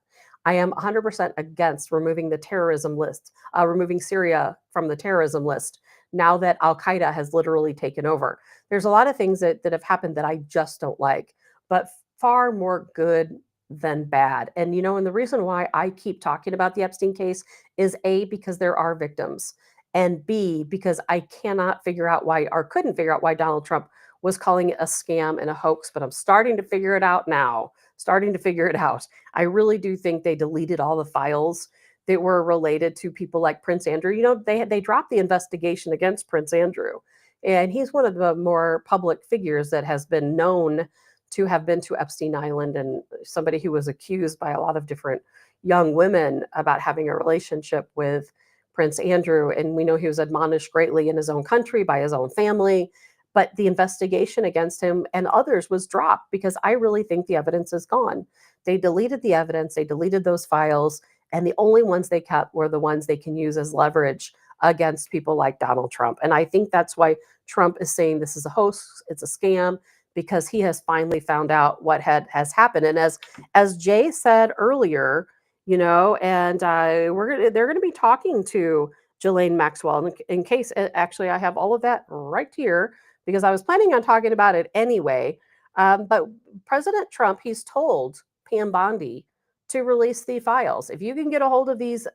I am 100% against removing the terrorism list, removing Syria from the terrorism list, now that Al Qaeda has literally taken over. There's a lot of things that have happened that I just don't like, but far more good than bad. And, and the reason why I keep talking about the Epstein case is A, because there are victims, and B, because I cannot figure out why, or couldn't figure out why Donald Trump was calling it a scam and a hoax, but I'm starting to figure it out now. Starting to figure it out. I really do think they deleted all the files that were related to people like Prince Andrew. They dropped the investigation against Prince Andrew, and he's one of the more public figures that has been known to have been to Epstein Island, and somebody who was accused by a lot of different young women about having a relationship with Prince Andrew. And we know he was admonished greatly in his own country by his own family. But the investigation against him and others was dropped because I really think the evidence is gone. They deleted the evidence, they deleted those files, and the only ones they kept were the ones they can use as leverage against people like Donald Trump. And I think that's why Trump is saying this is a hoax, it's a scam, because he has finally found out what has happened. And as Jay said earlier, and they're going to be talking to Ghislaine Maxwell. In case, actually, I have all of that right here, because I was planning on talking about it anyway. But President Trump, he's told Pam Bondi to release the files. If you can get a hold of these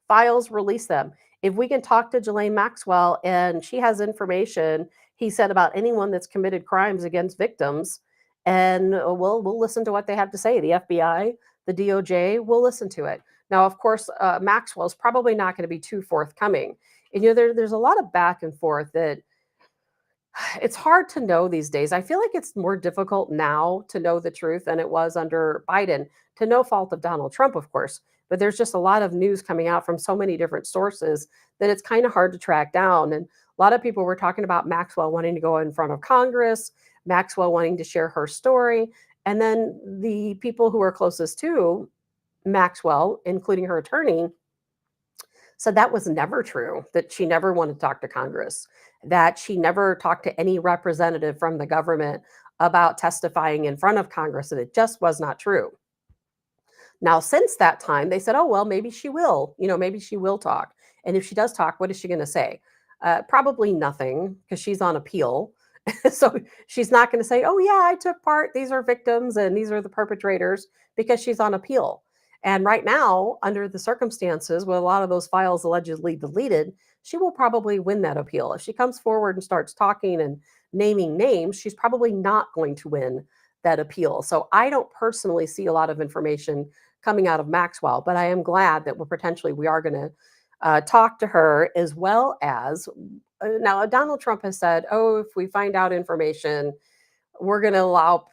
files, release them. If we can talk to Ghislaine Maxwell and she has information, he said, about anyone that's committed crimes against victims, and we'll listen to what they have to say. The FBI, the DOJ, we'll listen to it. Now, of course, Maxwell's probably not going to be too forthcoming. And there's a lot of back and forth that It's hard to know these days. I feel like it's more difficult now to know the truth than it was under Biden, to no fault of Donald Trump, of course. But there's just a lot of news coming out from so many different sources that it's kind of hard to track down. And a lot of people were talking about Maxwell wanting to go in front of Congress, Maxwell wanting to share her story. And then the people who are closest to Maxwell, including her attorney, said that was never true, that she never wanted to talk to Congress, that she never talked to any representative from the government about testifying in front of Congress, and it just was not true. Now, since that time, they said, oh, well, maybe she will, maybe she will talk. And if she does talk, what is she going to say? Probably nothing, because she's on appeal. So she's not going to say, oh, yeah, I took part. These are victims and these are the perpetrators, because she's on appeal. And right now, under the circumstances with a lot of those files allegedly deleted, she will probably win that appeal. If she comes forward and starts talking and naming names, she's probably not going to win that appeal. So I don't personally see a lot of information coming out of Maxwell, but I am glad that we are going to talk to her, as well as now Donald Trump has said, oh, if we find out information, we're going to allow,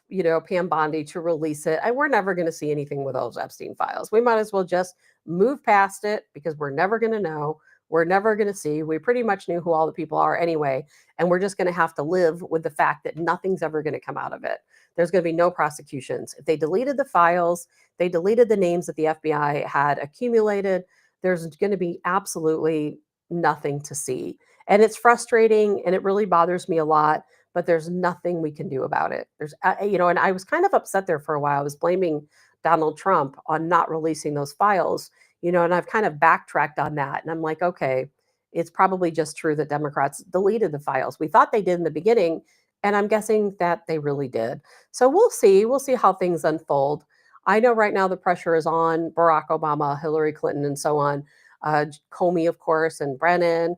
Pam Bondi to release it. And we're never going to see anything with those Epstein files. We might as well just move past it, because we're never going to know. We're never going to see. We pretty much knew who all the people are anyway. And we're just going to have to live with the fact that nothing's ever going to come out of it. There's going to be no prosecutions. If they deleted the files, they deleted the names that the FBI had accumulated, there's going to be absolutely nothing to see. And it's frustrating, and it really bothers me a lot, but there's nothing we can do about it. And I was kind of upset there for a while. I was blaming Donald Trump on not releasing those files, and I've kind of backtracked on that. And I'm like, okay, it's probably just true that Democrats deleted the files. We thought they did in the beginning, and I'm guessing that they really did. So we'll see. We'll see how things unfold. I know right now the pressure is on Barack Obama, Hillary Clinton, and so on. Comey, of course, and Brennan.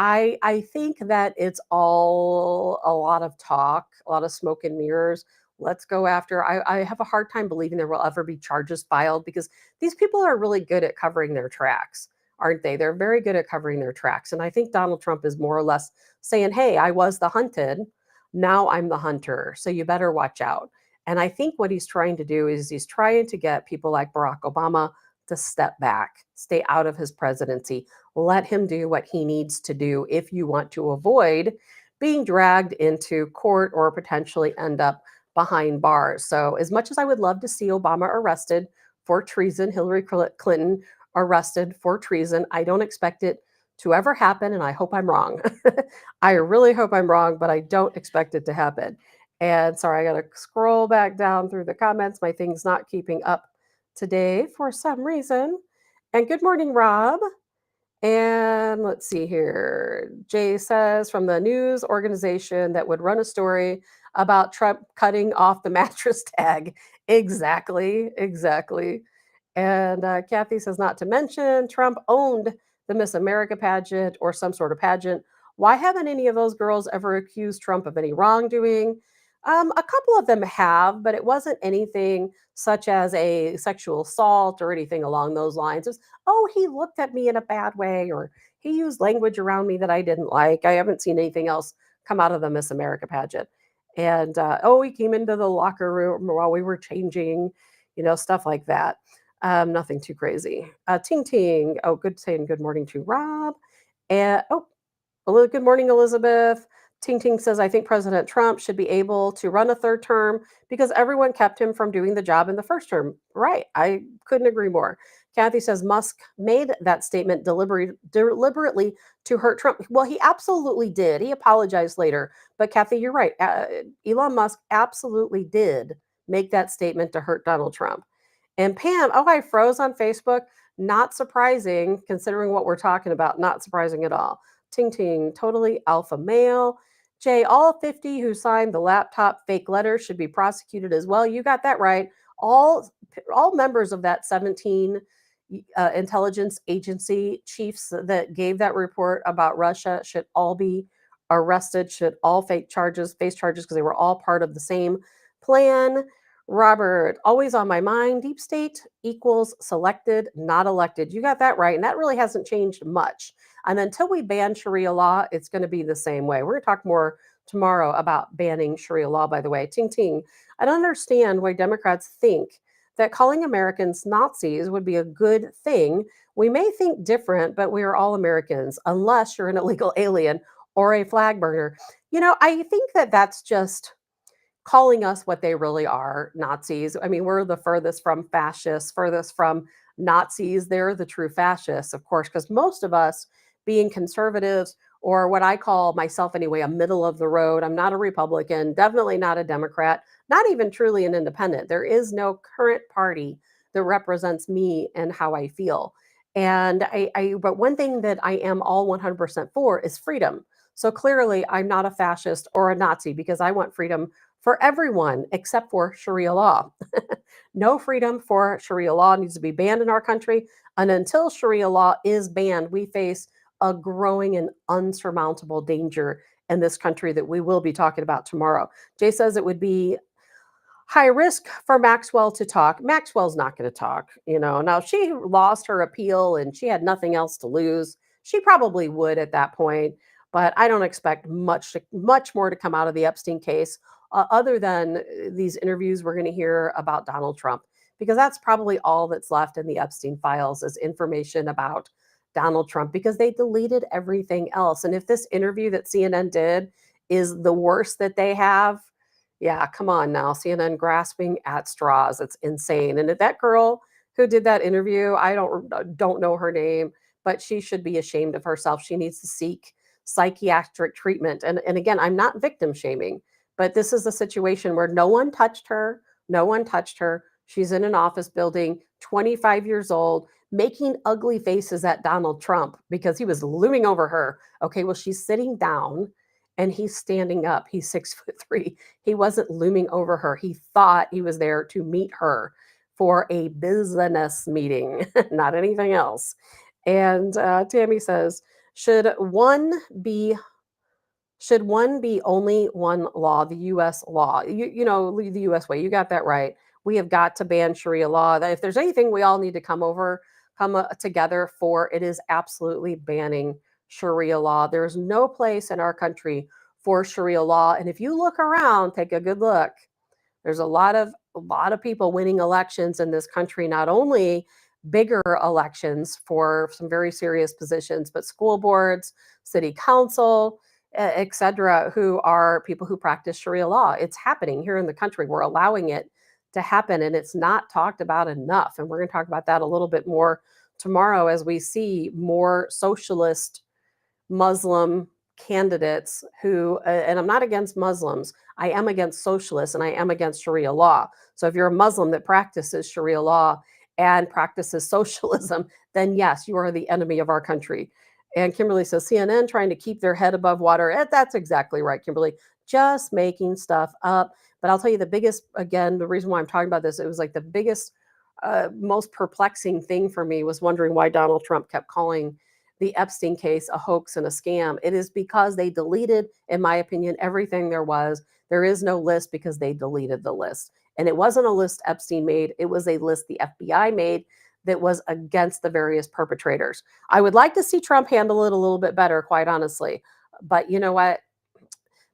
I think that it's all a lot of talk, a lot of smoke and mirrors. Let's go after. I have a hard time believing there will ever be charges filed, because these people are really good at covering their tracks, aren't they? They're very good at covering their tracks. And I think Donald Trump is more or less saying, hey, I was the hunted. Now I'm the hunter. So you better watch out. And I think what he's trying to do is he's trying to get people like Barack Obama to step back, stay out of his presidency, let him do what he needs to do if you want to avoid being dragged into court or potentially end up behind bars. So as much as I would love to see Obama arrested for treason, Hillary Clinton arrested for treason, I don't expect it to ever happen, and I hope I'm wrong. I really hope I'm wrong, but I don't expect it to happen. And sorry, I got to scroll back down through the comments. My thing's not keeping up today for some reason. And good morning, Rob. And let's see here. Jay says, from the news organization that would run a story about Trump cutting off the mattress tag. Exactly. And Kathy says, not to mention, Trump owned the Miss America pageant or some sort of pageant. Why haven't any of those girls ever accused Trump of any wrongdoing? A couple of them have, but it wasn't anything such as a sexual assault or anything along those lines. It was, oh, he looked at me in a bad way, or he used language around me that I didn't like. I haven't seen anything else come out of the Miss America pageant. And, oh, he came into the locker room while we were changing, stuff like that. Nothing too crazy. Ting Ting. Oh, saying good morning to Rob. And, good morning, Elizabeth. Ting Ting says, I think President Trump should be able to run a third term because everyone kept him from doing the job in the first term. Right. I couldn't agree more. Kathy says Musk made that statement deliberately to hurt Trump. Well, he absolutely did. He apologized later. But Kathy, you're right. Elon Musk absolutely did make that statement to hurt Donald Trump. And Pam, I froze on Facebook. Not surprising, considering what we're talking about. Not surprising at all. Ting Ting, totally alpha male. Jay, all 50 who signed the laptop fake letter should be prosecuted as well. You got that right. All members of that 17 intelligence agency chiefs that gave that report about Russia should all be arrested, should all face charges, because they were all part of the same plan. Robert, always on my mind, deep state equals selected, not elected. You got that right. And that really hasn't changed much. And until we ban Sharia law, it's going to be the same way. We're going to talk more tomorrow about banning Sharia law, by the way. Ting ting. I don't understand why Democrats think that calling Americans Nazis would be a good thing. We may think different, but we are all Americans, unless you're an illegal alien or a flag burner. I think that that's just calling us what they really are, Nazis. I mean, we're the furthest from fascists, furthest from Nazis. They're the true fascists, of course, because most of us, being conservatives, or what I call myself anyway, a middle of the road. I'm not a Republican, definitely not a Democrat, not even truly an independent. There is no current party that represents me and how I feel. And but one thing that I am all 100% for is freedom. So clearly, I'm not a fascist or a Nazi because I want freedom for everyone except for Sharia law. No freedom for Sharia law needs to be banned in our country. And until Sharia law is banned, we face a growing and unsurmountable danger in this country that we will be talking about tomorrow. Jay says it would be high risk for Maxwell to talk. Maxwell's not going to talk. Now if she lost her appeal and she had nothing else to lose, she probably would at that point. But I don't expect much more to come out of the Epstein case, other than these interviews we're going to hear about Donald Trump, because that's probably all that's left in the Epstein files is information about Donald Trump, because they deleted everything else. And if this interview that CNN did is the worst that they have, yeah, come on now, CNN grasping at straws. It's insane. And if that girl who did that interview, I don't know her name, but she should be ashamed of herself. She needs to seek psychiatric treatment. And again, I'm not victim shaming, but this is a situation where no one touched her. No one touched her. She's in an office building, 25 years old, making ugly faces at Donald Trump because he was looming over her. Okay, well, she's sitting down and he's standing up. He's 6'3". He wasn't looming over her. He thought he was there to meet her for a business meeting, not anything else. And Tammy says, should one be only one law, the U.S. law? The U.S. way. You got that right. We have got to ban Sharia law. If there's anything we all need to come together for, it is absolutely banning Sharia law. There's no place in our country for Sharia law. And if you look around, take a good look. There's a lot of people winning elections in this country, not only bigger elections for some very serious positions, but school boards, city council, etc., who are people who practice Sharia law. It's happening here in the country. We're allowing it to happen, and it's not talked about enough. And we're going to talk about that a little bit more tomorrow as we see more socialist Muslim candidates who, and I'm not against Muslims, I am against socialists, and I am against Sharia law. So if you're a Muslim that practices Sharia law and practices socialism, then yes, you are the enemy of our country. And Kimberly says, CNN trying to keep their head above water. That's exactly right, Kimberly. Just making stuff up. But I'll tell you the biggest, again, the reason why I'm talking about this, it was like the biggest, most perplexing thing for me was wondering why Donald Trump kept calling the Epstein case a hoax and a scam. It is because they deleted, in my opinion, everything there was. There is no list because they deleted the list. And it wasn't a list Epstein made. It was a list the FBI made that was against the various perpetrators. I would like to see Trump handle it a little bit better, quite honestly. But you know what?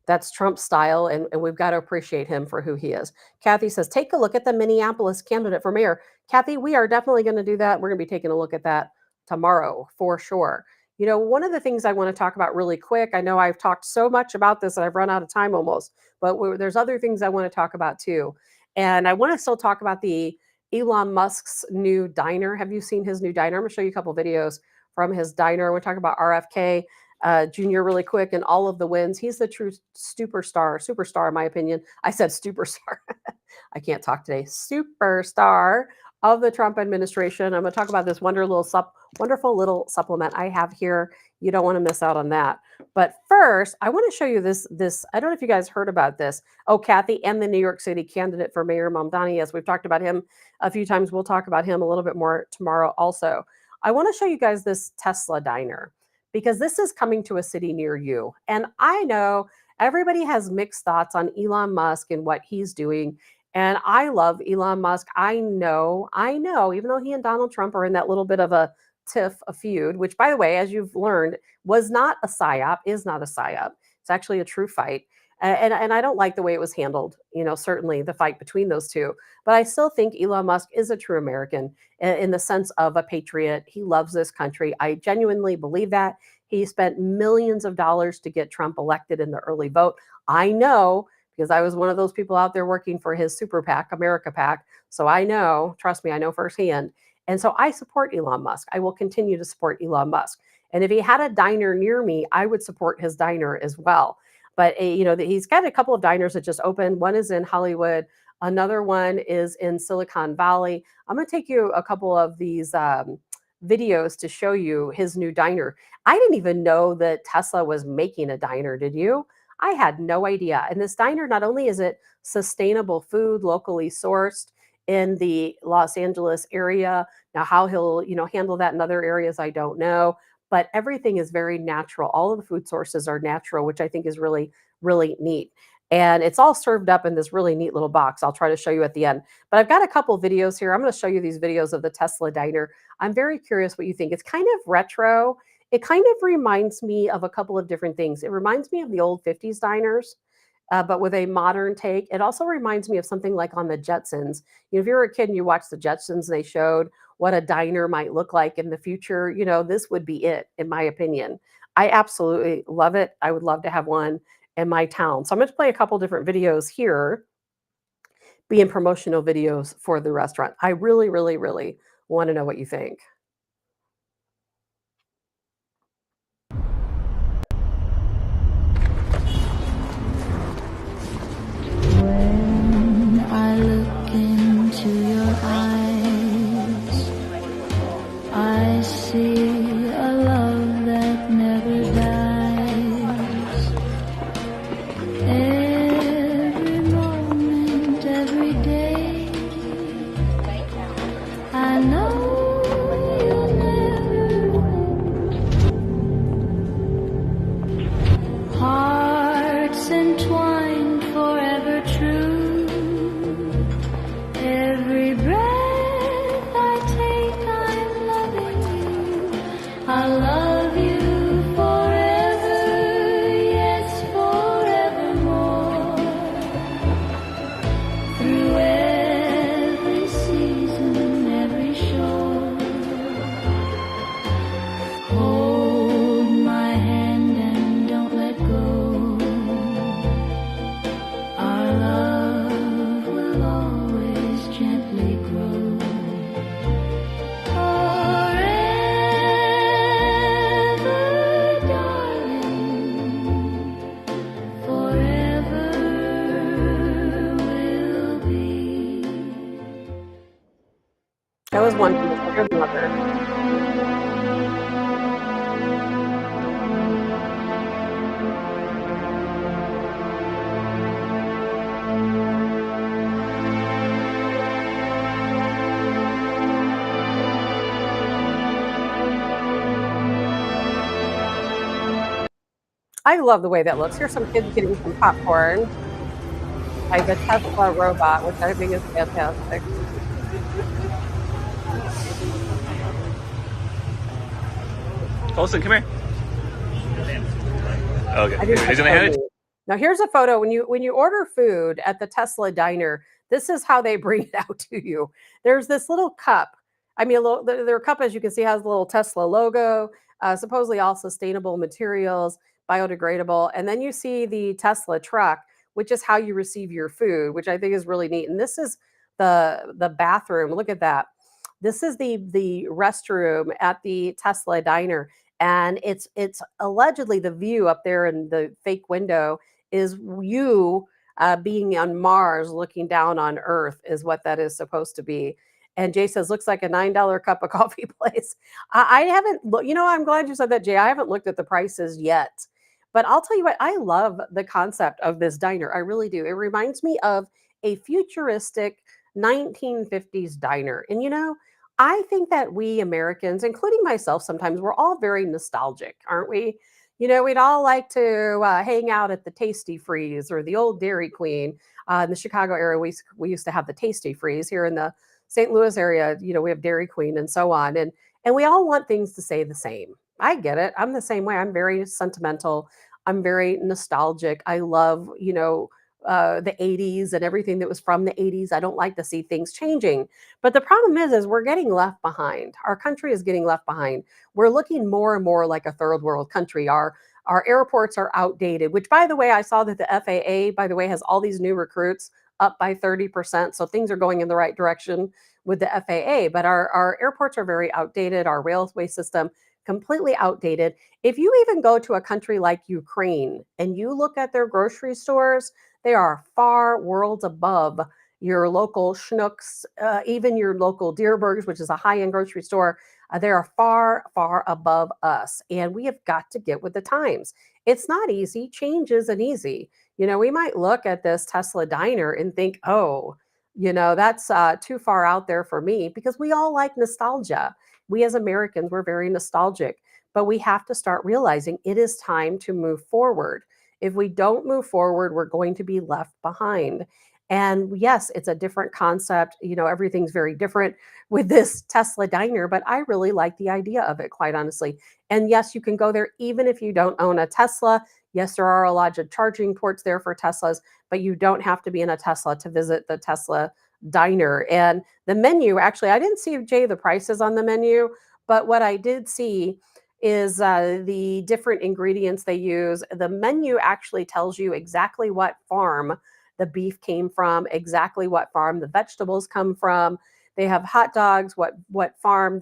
That's Trump's style, and we've got to appreciate him for who he is. Kathy says, take a look at the Minneapolis candidate for mayor. Kathy, we are definitely going to do that. We're going to be taking a look at that tomorrow for sure. One of the things I want to talk about really quick, I know I've talked so much about this that I've run out of time almost, but there's other things I want to talk about too. And I want to still talk about the Elon Musk's new diner. Have you seen his new diner? I'm going to show you a couple videos from his diner. We're talking about RFK Jr. really quick and all of the wins. He's the true superstar in my opinion. I said superstar. I can't talk today. Superstar of the Trump administration. I'm going to talk about this wonderful little supplement I have here. You don't want to miss out on that. But first, I want to show you this. I don't know if you guys heard about this. Oh, Kathy, and the New York City candidate for Mayor Mamdani. Yes, we've talked about him a few times. We'll talk about him a little bit more tomorrow also. I want to show you guys this Tesla diner, because this is coming to a city near you. And I know everybody has mixed thoughts on Elon Musk and what he's doing. And I love Elon Musk. I know, even though he and Donald Trump are in that little bit of a tiff, a feud, which, by the way, as you've learned, was not a psyop, is not a psyop. It's actually a true fight. And I don't like the way it was handled, certainly the fight between those two. But I still think Elon Musk is a true American in the sense of a patriot. He loves this country. I genuinely believe that. He spent millions of dollars to get Trump elected in the early vote. I know because I was one of those people out there working for his super PAC, America PAC. So I know, trust me, I know firsthand. And so I support Elon Musk. I will continue to support Elon Musk. And if he had a diner near me, I would support his diner as well. But he's got a couple of diners that just opened. One is in Hollywood. Another one is in Silicon Valley. I'm going to take you a couple of these videos to show you his new diner. I didn't even know that Tesla was making a diner. Did you? I had no idea. And this diner, not only is it sustainable food, locally sourced in the Los Angeles area. Now, how he'll, handle that in other areas, I don't know. But everything is very natural. All of the food sources are natural, which I think is really, really neat. And it's all served up in this really neat little box. I'll try to show you at the end. But I've got a couple videos here. I'm going to show you these videos of the Tesla diner. I'm very curious what you think. It's kind of retro. It kind of reminds me of a couple of different things. It reminds me of the old 50s diners, but with a modern take. It also reminds me of something like on the Jetsons. If you were a kid and you watched the Jetsons, they showed what a diner might look like in the future. This would be it, in my opinion. I absolutely love it. I would love to have one in my town. So I'm going to play a couple different videos here, being promotional videos for the restaurant. I really, really, really want to know what you think. When I look into your eyes, I see a love that never dies. Every moment, every day, I know you'll never. Hearts entwined, forever true. Every breath I take, I'm loving you. I love you forever, yes, forevermore. Through every season, every shore. Hold my hand and don't let go. Our love will always gently grow. Forever, darling, forever will be. That was one from the Dear Mother. I love the way that looks. Here's some kids getting some popcorn. I have a Tesla robot, which I think is fantastic. Olsen, come here. Okay. I do He's gonna hand it. Now here's a photo when you order food at the Tesla diner. This is how they bring it out to you. There's this little cup. I mean, their cup, as you can see, has the little Tesla logo. Supposedly all sustainable materials, biodegradable, and then you see the Tesla truck, which is how you receive your food, which I think is really neat. And this is the bathroom. Look at that. This is the restroom at the Tesla diner. And it's allegedly the view up there in the fake window is you being on Mars looking down on Earth is what that is supposed to be. And Jay says, looks like a $9 cup of coffee place. I haven't looked, I'm glad you said that, Jay. I haven't looked at the prices yet. But I'll tell you what, I love the concept of this diner. I really do. It reminds me of a futuristic 1950s diner. And I think that we Americans, including myself sometimes, we're all very nostalgic, aren't we? We'd all like to hang out at the Tasty Freeze or the old Dairy Queen. In the Chicago area, we used to have the Tasty Freeze. Here in the St. Louis area, we have Dairy Queen and so on. And we all want things to stay the same. I get it. I'm the same way. I'm very sentimental. I'm very nostalgic. I love, the 80s and everything that was from the 80s. I don't like to see things changing. But the problem is we're getting left behind. Our country is getting left behind. We're looking more and more like a third world country. Our airports are outdated, which, by the way, I saw that the FAA, by the way, has all these new recruits up by 30%. So things are going in the right direction with the FAA. But our airports are very outdated. Our railway system, completely outdated. If you even go to a country like Ukraine and you look at their grocery stores, they are far worlds above your local Schnucks, even your local Deerbergs, which is a high end grocery store. They are far, far above us. And we have got to get with the times. It's not easy. Change isn't easy. We might look at this Tesla diner and think, oh, that's too far out there for me, because we all like nostalgia. We as Americans, we're very nostalgic, but we have to start realizing it is time to move forward. If we don't move forward, we're going to be left behind. And yes, it's a different concept. Everything's very different with this Tesla diner, but I really like the idea of it, quite honestly. And yes, you can go there even if you don't own a Tesla. Yes, there are a lot of charging ports there for Teslas, but you don't have to be in a Tesla to visit the Tesla diner. And the menu, actually, I didn't see, Jay, the prices on the menu, but what I did see is the different ingredients they use. The menu actually tells you exactly what farm the beef came from, exactly what farm the vegetables come from. They have hot dogs, what farm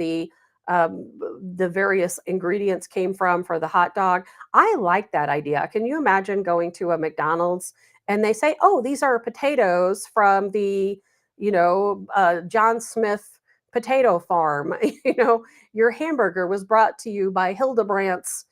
um, the various ingredients came from for the hot dog. I like that idea. Can you imagine going to a McDonald's and they say, "Oh, these are potatoes from the John Smith potato farm." Your hamburger was brought to you by Hildebrandt's,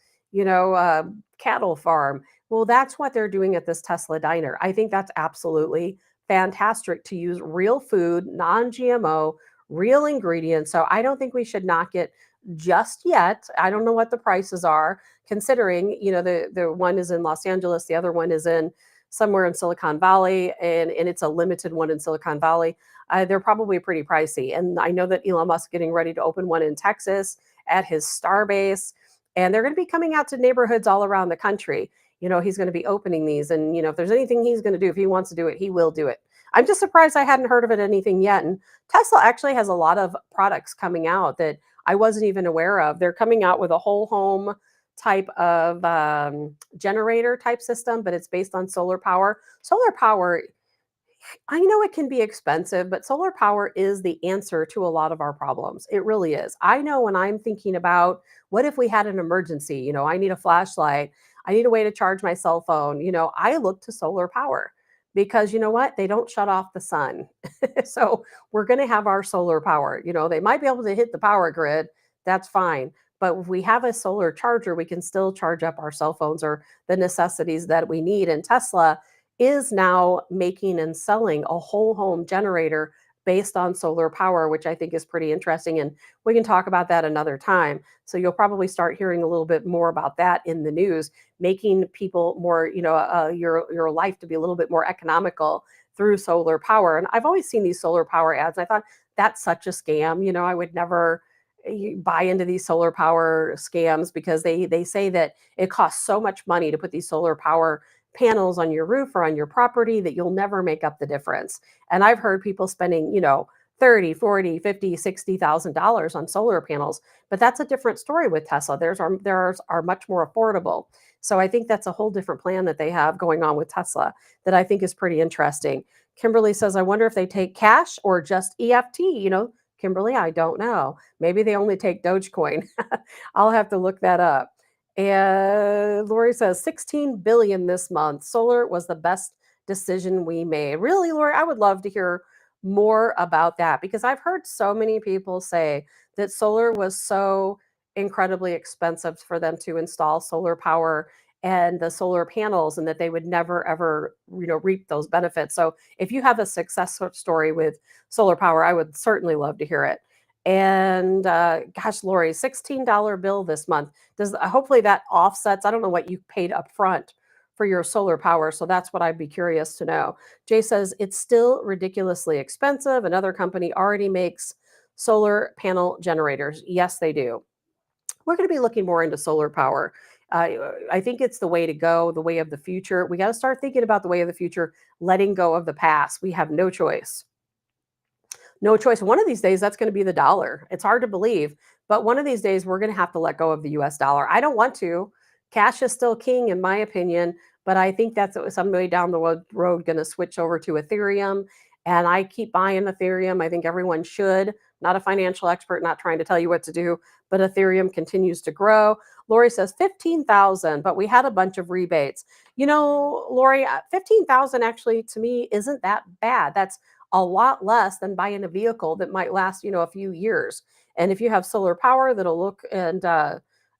cattle farm. Well, that's what they're doing at this Tesla diner. I think that's absolutely fantastic to use real food, non-GMO, real ingredients. So I don't think we should knock it just yet. I don't know what the prices are, considering, the one is in Los Angeles, the other one is in somewhere in Silicon Valley, and it's a limited one in Silicon Valley. They're probably pretty pricey. And I know that Elon Musk getting ready to open one in Texas at his star base, and they're going to be coming out to neighborhoods all around the country. He's going to be opening these, and if there's anything he's going to do, if he wants to do it, he will do it. I'm just surprised I hadn't heard of it anything yet. And Tesla actually has a lot of products coming out that I wasn't even aware of. They're coming out with a whole home type of generator type system, but it's based on solar power. Solar power, I know it can be expensive, but solar power is the answer to a lot of our problems. It really is. I know when I'm thinking about what if we had an emergency, I need a flashlight, I need a way to charge my cell phone, I look to solar power because you know what? They don't shut off the sun. So we're going to have our solar power. They might be able to hit the power grid. That's fine. But if we have a solar charger, we can still charge up our cell phones or the necessities that we need. And Tesla is now making and selling a whole home generator based on solar power, which I think is pretty interesting. And we can talk about that another time. So you'll probably start hearing a little bit more about that in the news, making people more, your life to be a little bit more economical through solar power. And I've always seen these solar power ads. I thought that's such a scam. I would never buy into these solar power scams because they say that it costs so much money to put these solar power panels on your roof or on your property that you'll never make up the difference. And I've heard people spending, 30, 40, 50, $60,000 on solar panels, but that's a different story with Tesla. Theirs are much more affordable. So I think that's a whole different plan that they have going on with Tesla that I think is pretty interesting. Kimberly says, I wonder if they take cash or just EFT, Kimberly, I don't know. Maybe they only take Dogecoin. I'll have to look that up. And Lori says 16 billion this month. Solar was the best decision we made. Really, Lori, I would love to hear more about that because I've heard so many people say that solar was so incredibly expensive for them to install solar power and the solar panels and that they would never ever reap those benefits. So if you have a success story with solar power, I would certainly love to hear it. And gosh, Lori, $16 bill this month. Does hopefully that offsets? I don't know what you paid up front for your solar power, so that's what I'd be curious to know. Jay says it's still ridiculously expensive. Another company already makes solar panel generators. Yes, they do. We're going to be looking more into solar power. I think it's the way to go, the way of the future. We got to start thinking about the way of the future, letting go of the past. We have no choice. No choice. One of these days, that's going to be the dollar. It's hard to believe, but one of these days, we're going to have to let go of the US dollar. I don't want to. Cash is still king, in my opinion, but I think that's some way down the road going to switch over to Ethereum. And I keep buying Ethereum. I think everyone should. Not a financial expert, not trying to tell you what to do, but Ethereum continues to grow. Lori says 15,000, but we had a bunch of rebates. You know, Lori, 15,000 actually to me isn't that bad. That's a lot less than buying a vehicle that might last, a few years. And if you have solar power that'll look and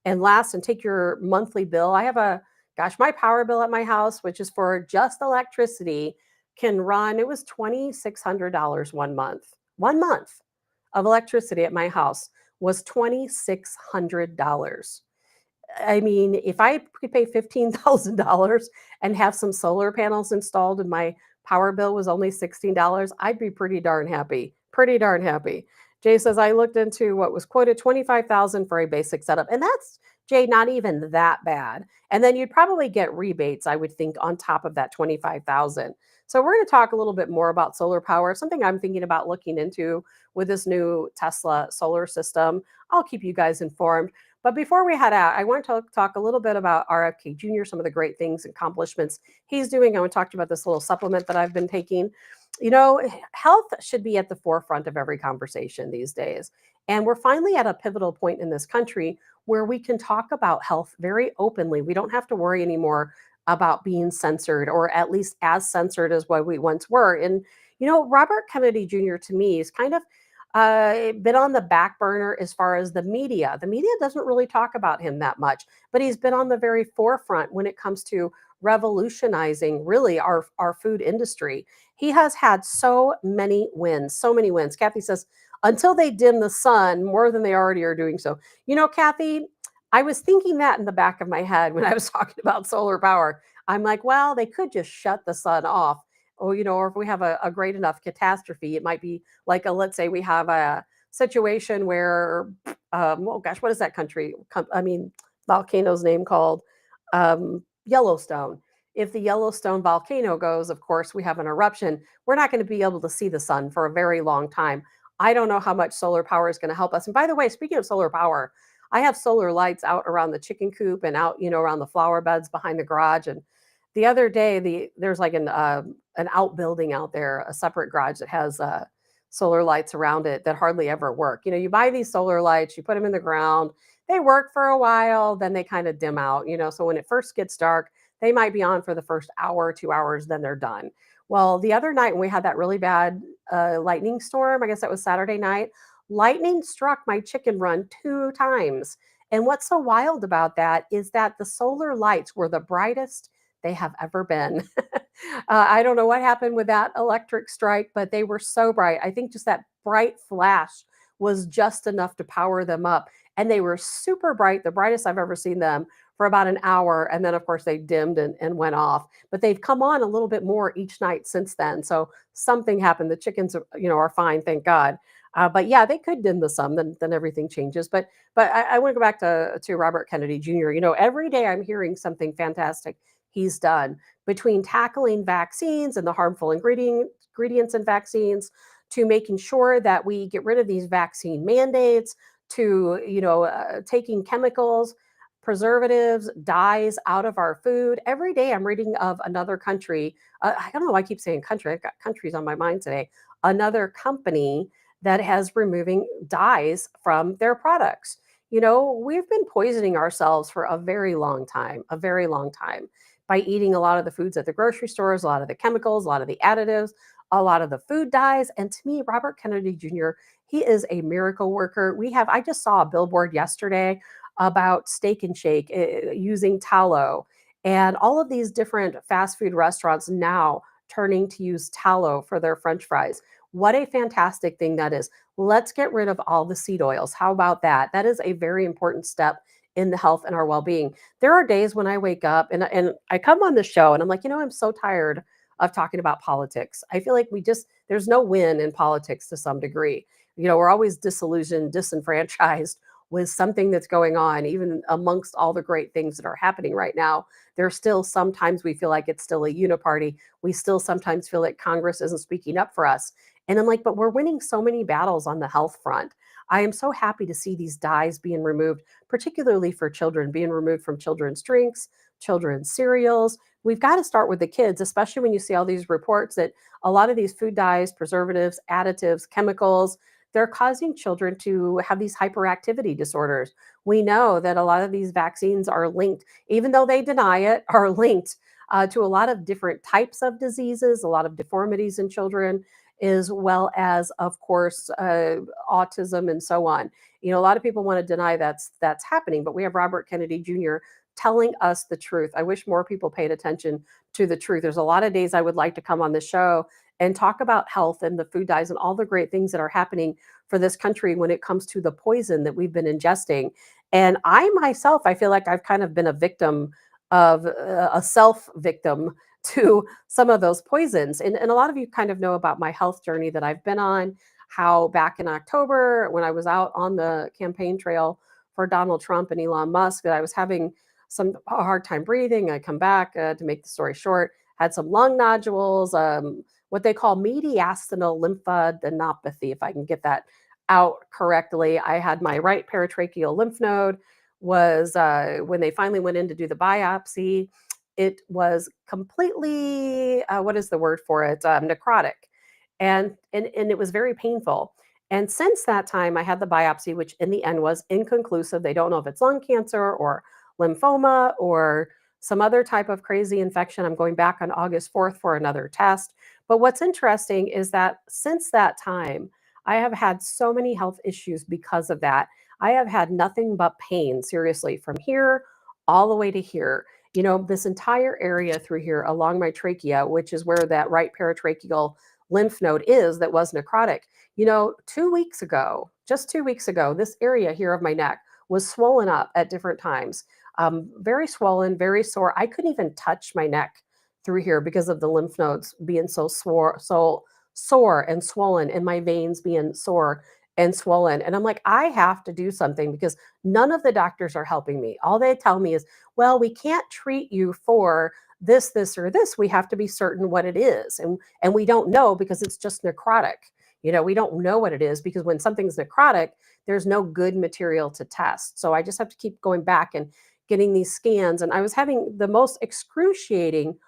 last and take your monthly bill. I have my power bill at my house, which is for just electricity, can run, it was $2,600 one month. 1 month of electricity at my house was $2,600. I mean, if I could pay $15,000 and have some solar panels installed and my power bill was only $16, I'd be pretty darn happy. Pretty darn happy. Jay says, I looked into what was quoted 25,000 for a basic setup. And that's, Jay, not even that bad. And then you'd probably get rebates, I would think, on top of that 25,000. So we're going to talk a little bit more about solar power, something I'm thinking about looking into with this new Tesla solar system. I'll keep you guys informed. But before we head out, I want to talk a little bit about RFK Jr., some of the great things, accomplishments he's doing. I want to talk about this little supplement that I've been taking. Health should be at the forefront of every conversation these days. And we're finally at a pivotal point in this country where we can talk about health very openly. We don't have to worry anymore about being censored, or at least as censored as what we once were. And, Robert Kennedy Jr. to me is kind of been on the back burner as far as the media. The media doesn't really talk about him that much, but he's been on the very forefront when it comes to revolutionizing really our food industry. He has had so many wins, so many wins. Kathy says, until they dim the sun more than they already are doing so. Kathy, I was thinking that in the back of my head when I was talking about solar power. I'm like, well, they could just shut the sun off. Or if we have a great enough catastrophe, it might be like let's say we have a situation where, oh gosh, what is that volcano's name called? Yellowstone. If the Yellowstone volcano goes, of course, we have an eruption. We're not going to be able to see the sun for a very long time. I don't know how much solar power is going to help us. And by the way, speaking of solar power, I have solar lights out around the chicken coop and out, around the flower beds behind the garage. And the other day, there's like an outbuilding out there, a separate garage that has solar lights around it that hardly ever work. You buy these solar lights, you put them in the ground, they work for a while, then they kind of dim out. So when it first gets dark, they might be on for the first hour, 2 hours, then they're done. Well, the other night when we had that really bad lightning storm, I guess that was Saturday night, lightning struck my chicken run 2 times. And what's so wild about that is that the solar lights were the brightest they have ever been. I don't know what happened with that electric strike, but they were so bright. I think just that bright flash was just enough to power them up. And they were super bright, the brightest I've ever seen them, for about an hour. And then, of course, they dimmed and went off. But they've come on a little bit more each night since then. So something happened. The chickens, are fine, thank God. But yeah, they could dim the sun, then everything changes. But I want to go back to Robert Kennedy Jr. Every day I'm hearing something fantastic he's done, between tackling vaccines and the harmful ingredients in vaccines, to making sure that we get rid of these vaccine mandates, to taking chemicals, preservatives, dyes out of our food. Every day I'm reading of another country. I don't know why I keep saying country. I've got countries on my mind today. Another company that has removing dyes from their products. We've been poisoning ourselves for a very long time, by eating a lot of the foods at the grocery stores, a lot of the chemicals, a lot of the additives, a lot of the food dyes. And to me, Robert Kennedy Jr., he is a miracle worker. I just saw a billboard yesterday about Steak and Shake using tallow, and all of these different fast food restaurants now turning to use tallow for their French fries. What a fantastic thing that is. Let's get rid of all the seed oils. How about that? That is a very important step in the health and our well-being. There are days when I wake up and I come on the show and I'm like, I'm so tired of talking about politics. I feel like there's no win in politics to some degree. We're always disillusioned, disenfranchised, with something that's going on, even amongst all the great things that are happening right now. There's still sometimes we feel like it's still a uniparty. We still sometimes feel like Congress isn't speaking up for us. And I'm like, but we're winning so many battles on the health front. I am so happy to see these dyes being removed, particularly for children, being removed from children's drinks, children's cereals. We've got to start with the kids, especially when you see all these reports that a lot of these food dyes, preservatives, additives, chemicals, they're causing children to have these hyperactivity disorders. We know that a lot of these vaccines are linked, even though they deny it, are linked to a lot of different types of diseases, a lot of deformities in children, as well as, of course, autism and so on. A lot of people want to deny that's happening, but we have Robert Kennedy Jr. telling us the truth. I wish more people paid attention to the truth. There's a lot of days I would like to come on the show and talk about health and the food dyes and all the great things that are happening for this country when it comes to the poison that we've been ingesting. And I myself, I feel like I've kind of been a victim of a self victim to some of those poisons. And a lot of you kind of know about my health journey that I've been on, how back in October, when I was out on the campaign trail for Donald Trump and Elon Musk, that I was having a hard time breathing. I come back, to make the story short, had some lung nodules, what they call mediastinal lymphadenopathy, if I can get that out correctly. I had my right paratracheal lymph node was, when they finally went in to do the biopsy, it was completely, what is the word for it? Necrotic. And it was very painful. And since that time, I had the biopsy, which in the end was inconclusive. They don't know if it's lung cancer or lymphoma or some other type of crazy infection. I'm going back on August 4th for another test. But what's interesting is that since that time, I have had so many health issues because of that. I have had nothing but pain, seriously, from here all the way to here. This entire area through here along my trachea, which is where that right paratracheal lymph node is that was necrotic. 2 weeks ago, just 2 weeks ago, this area here of my neck was swollen up at different times. Very swollen, very sore. I couldn't even touch my neck through here because of the lymph nodes being so sore and swollen, and my veins being sore and swollen. And I'm like, I have to do something because none of the doctors are helping me. All they tell me is, well, we can't treat you for this, or this. We have to be certain what it is. And we don't know because it's just necrotic. We don't know what it is because when something's necrotic, there's no good material to test. So I just have to keep going back and getting these scans. And I was having the most excruciating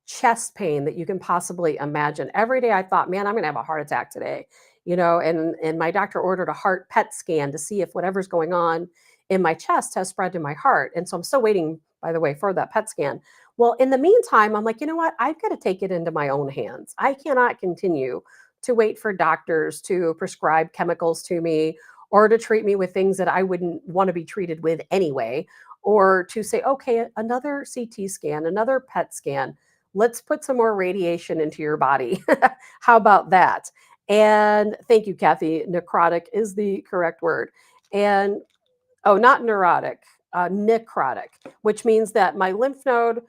chest pain that you can possibly imagine. Every day I thought, man, I'm going to have a heart attack today. And my doctor ordered a heart PET scan to see if whatever's going on in my chest has spread to my heart. And so I'm still waiting, by the way, for that PET scan. Well, in the meantime, I'm like, you know what? I've got to take it into my own hands. I cannot continue to wait for doctors to prescribe chemicals to me or to treat me with things that I wouldn't want to be treated with anyway, or to say, okay, another CT scan, another PET scan. Let's put some more radiation into your body. How about that? And thank you, Kathy. Necrotic is the correct word. And not neurotic, necrotic, which means that my lymph node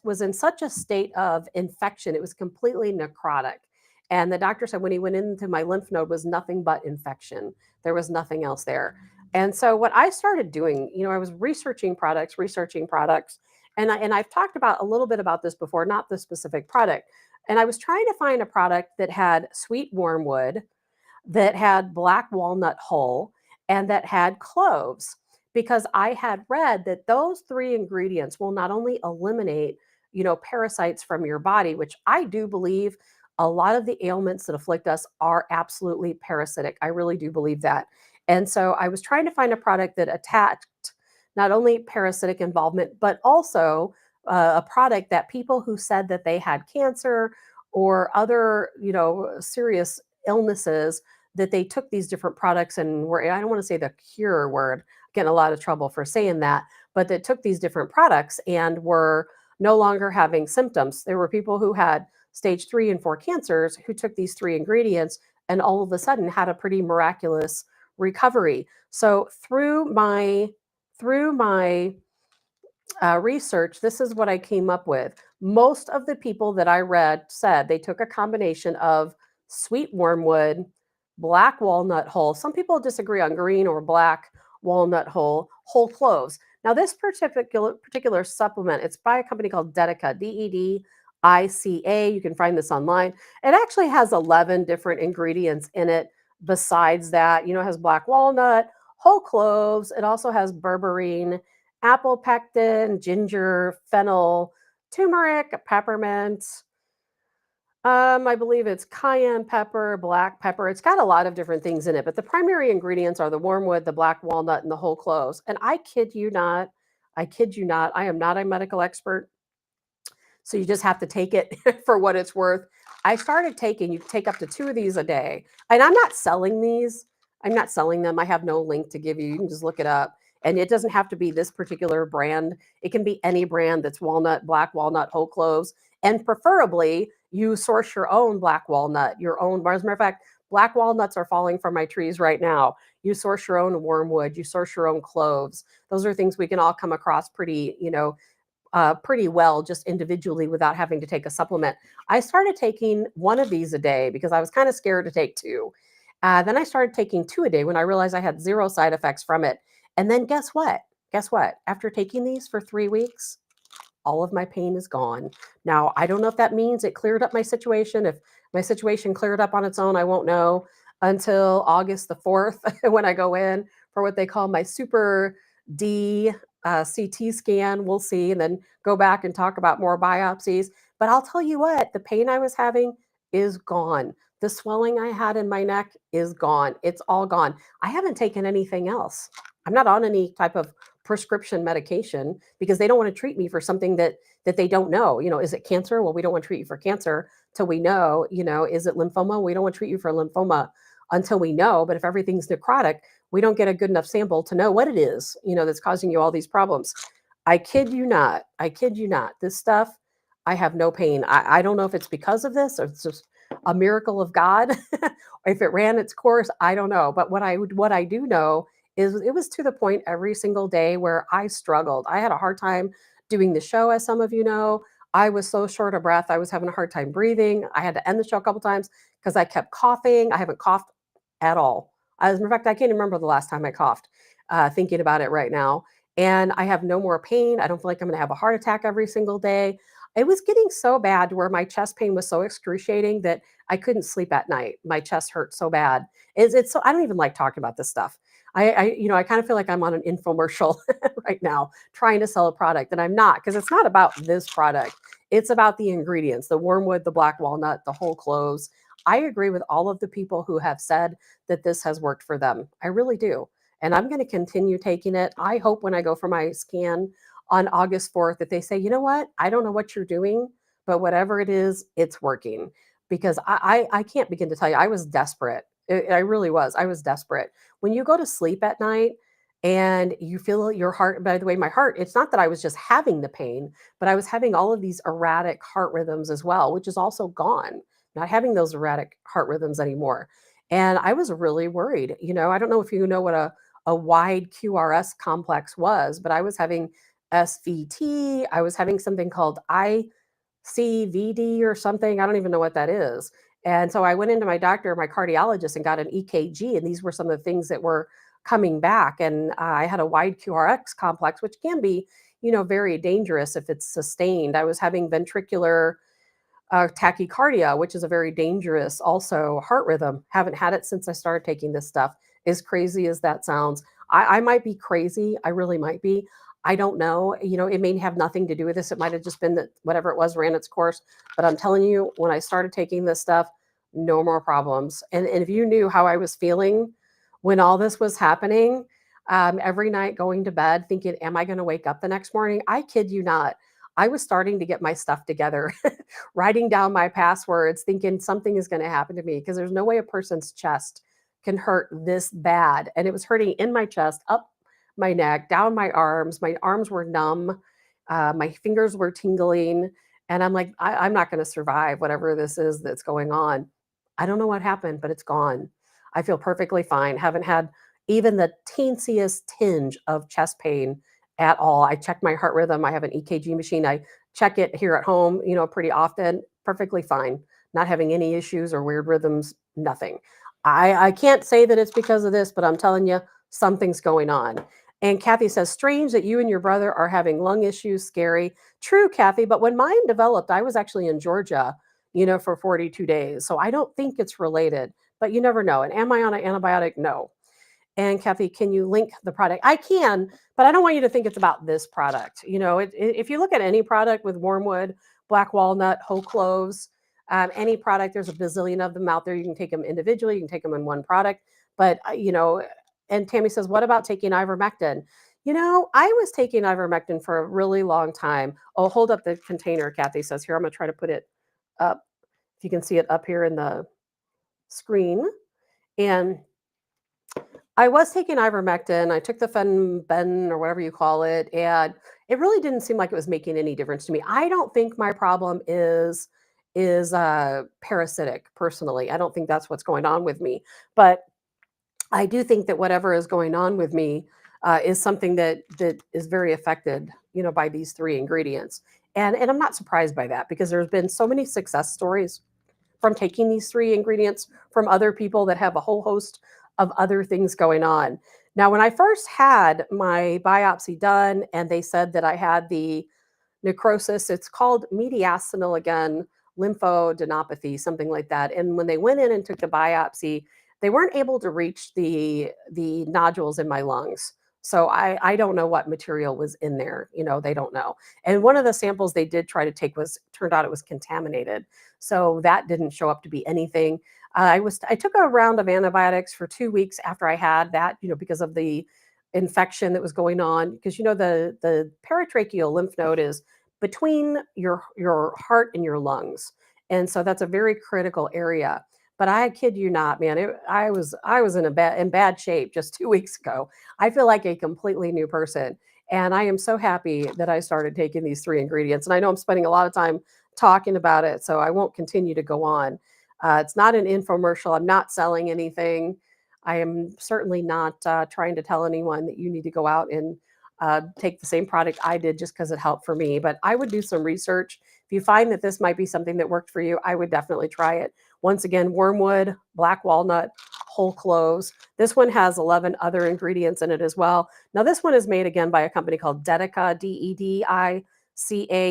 was in such a state of infection. It was completely necrotic. And the doctor said when he went into my lymph node was nothing but infection. There was nothing else there. And so what I started doing, I was researching products, and I've talked about a little bit about this before, not the specific product. And I was trying to find a product that had sweet wormwood, that had black walnut hull, and that had cloves, because I had read that those three ingredients will not only eliminate, parasites from your body, which I do believe a lot of the ailments that afflict us are absolutely parasitic. I really do believe that. And so I was trying to find a product that attacked not only parasitic involvement, but also a product that people who said that they had cancer or other, serious illnesses, that they took these different products and were, I don't want to say the cure word, getting a lot of trouble for saying that, but that took these different products and were no longer having symptoms. There were people who had stage 3 and 4 cancers who took these three ingredients and all of a sudden had a pretty miraculous recovery. So through my research, this is what I came up with. Most of the people that I read said they took a combination of sweet wormwood, black walnut hull. Some people disagree on green or black walnut whole cloves. Now, this particular supplement, it's by a company called Dedica, Dedica. You can find this online. It actually has 11 different ingredients in it. Besides that, it has black walnut, whole cloves. It also has berberine, apple pectin, ginger, fennel, turmeric, peppermint. I believe it's cayenne pepper, black pepper. It's got a lot of different things in it, but the primary ingredients are the wormwood, the black walnut, and the whole cloves. And I kid you not, I am not a medical expert. So you just have to take it for what it's worth. I started taking, you can take up to 2 of these a day. And I'm not selling these. I'm not selling them. I have no link to give you. You can just look it up. And it doesn't have to be this particular brand. It can be any brand that's walnut, black walnut, whole cloves. And preferably, you source your own black walnut, your own. As a matter of fact, black walnuts are falling from my trees right now. You source your own wormwood, you source your own cloves. Those are things we can all come across pretty, pretty well just individually without having to take a supplement. I started taking 1 of these a day because I was kind of scared to take 2. Then I started taking 2 a day when I realized I had 0 side effects from it. And then guess what? Guess what? After taking these for 3 weeks, all of my pain is gone. Now, I don't know if that means it cleared up my situation. If my situation cleared up on its own, I won't know until August the 4th when I go in for what they call my super D CT scan. We'll see, and then go back and talk about more biopsies. But I'll tell you what, the pain I was having is gone. The swelling I had in my neck is gone. It's all gone. I haven't taken anything else. I'm not on any type of prescription medication because they don't want to treat me for something that they don't know. Is it cancer? Well, we don't want to treat you for cancer till we know. Is it lymphoma? We don't want to treat you for lymphoma until we know. But if everything's necrotic, we don't get a good enough sample to know what it is, that's causing you all these problems. I kid you not. I kid you not. This stuff, I have no pain. I don't know if it's because of this or it's just a miracle of God. If it ran its course, I don't know. But what I do know is it was to the point every single day where I struggled. I had a hard time doing the show, as some of you know. I was so short of breath. I was having a hard time breathing. I had to end the show a couple times because I kept coughing. I haven't coughed at all. As a matter of fact, I can't remember the last time I coughed, thinking about it right now. And I have no more pain. I don't feel like I'm going to have a heart attack every single day. It was getting so bad to where my chest pain was so excruciating that I couldn't sleep at night. My chest hurt so bad. It's so I don't even like talking about this stuff. I kind of feel like I'm on an infomercial right now trying to sell a product, and I'm not, because it's not about this product. It's about the ingredients, the wormwood, the black walnut, the whole cloves. I agree with all of the people who have said that this has worked for them. I really do. And I'm going to continue taking it. I hope when I go for my scan on August 4th that they say, you know what? I don't know what you're doing, but whatever it is, it's working. Because I can't begin to tell you, I was desperate. I really was. I was desperate. When you go to sleep at night and you feel your heart, by the way, my heart, it's not that I was just having the pain, but I was having all of these erratic heart rhythms as well, which is also gone. Not having those erratic heart rhythms anymore. And I was really worried. I don't know if you know what a wide QRS complex was, but I was having SVT. I was having something called ICVD or something. I don't even know what that is. And so I went into my doctor, my cardiologist, and got an EKG. And these were some of the things that were coming back. And I had a wide QRX complex, which can be, very dangerous if it's sustained. I was having ventricular tachycardia, which is a very dangerous also heart rhythm. Haven't had it since I started taking this stuff. As crazy as that sounds, I might be crazy. I really might be. I don't know. It may have nothing to do with this. It might have just been that whatever it was ran its course. But I'm telling you, when I started taking this stuff, no more problems. And if you knew how I was feeling when all this was happening, every night going to bed thinking, am I going to wake up the next morning? I kid you not. I was starting to get my stuff together, writing down my passwords, thinking something is going to happen to me, because there's no way a person's chest can hurt this bad. And it was hurting in my chest, up my neck, down my arms. My arms were numb. My fingers were tingling. And I'm like, I'm not going to survive whatever this is that's going on. I don't know what happened, but it's gone. I feel perfectly fine. Haven't had even the teensiest tinge of chest pain at all. I check my heart rhythm. I have an EKG machine. I check it here at home, pretty often. Perfectly fine. Not having any issues or weird rhythms, nothing. I can't say that it's because of this, but I'm telling you, something's going on. And Kathy says, strange that you and your brother are having lung issues. Scary. True, Kathy. But when mine developed, I was actually in Georgia, for 42 days. So I don't think it's related, but you never know. And am I on an antibiotic? No. And Kathy, can you link the product? I can, but I don't want you to think it's about this product. If you look at any product with wormwood, black walnut, whole cloves, any product, there's a bazillion of them out there. You can take them individually, you can take them in one product. But, and Tammy says, what about taking ivermectin? I was taking ivermectin for a really long time. Oh, hold up the container, Kathy says. Here, I'm going to try to put it up. If you can see it up here in the screen. And I was taking ivermectin. I took the fenben or whatever you call it, and it really didn't seem like it was making any difference to me. I don't think my problem is parasitic. Personally, I don't think that's what's going on with me. But I do think that whatever is going on with me is something that is very affected, by these three ingredients. And I'm not surprised by that because there's been so many success stories from taking these three ingredients from other people that have a whole host of other things going on. Now, when I first had my biopsy done and they said that I had the necrosis, it's called mediastinal again, lymphadenopathy, something like that. And when they went in and took the biopsy, they weren't able to reach the nodules in my lungs. So I don't know what material was in there. They don't know. And one of the samples they did try to take turned out it was contaminated. So that didn't show up to be anything. I took a round of antibiotics for 2 weeks after I had that, because of the infection that was going on. Because the paratracheal lymph node is between your heart and your lungs, and so that's a very critical area. But I kid you not, man, I was in bad shape just 2 weeks ago. I feel like a completely new person, and I am so happy that I started taking these three ingredients. And I know I'm spending a lot of time talking about it, so I won't continue to go on. It's not an infomercial. I'm not selling anything. I am certainly not trying to tell anyone that you need to go out and take the same product I did just because it helped for me. But I would do some research. If you find that this might be something that worked for you, I would definitely try it. Once again, wormwood, black walnut, whole cloves. This one has 11 other ingredients in it as well. Now, this one is made again by a company called Dedica, Dedica.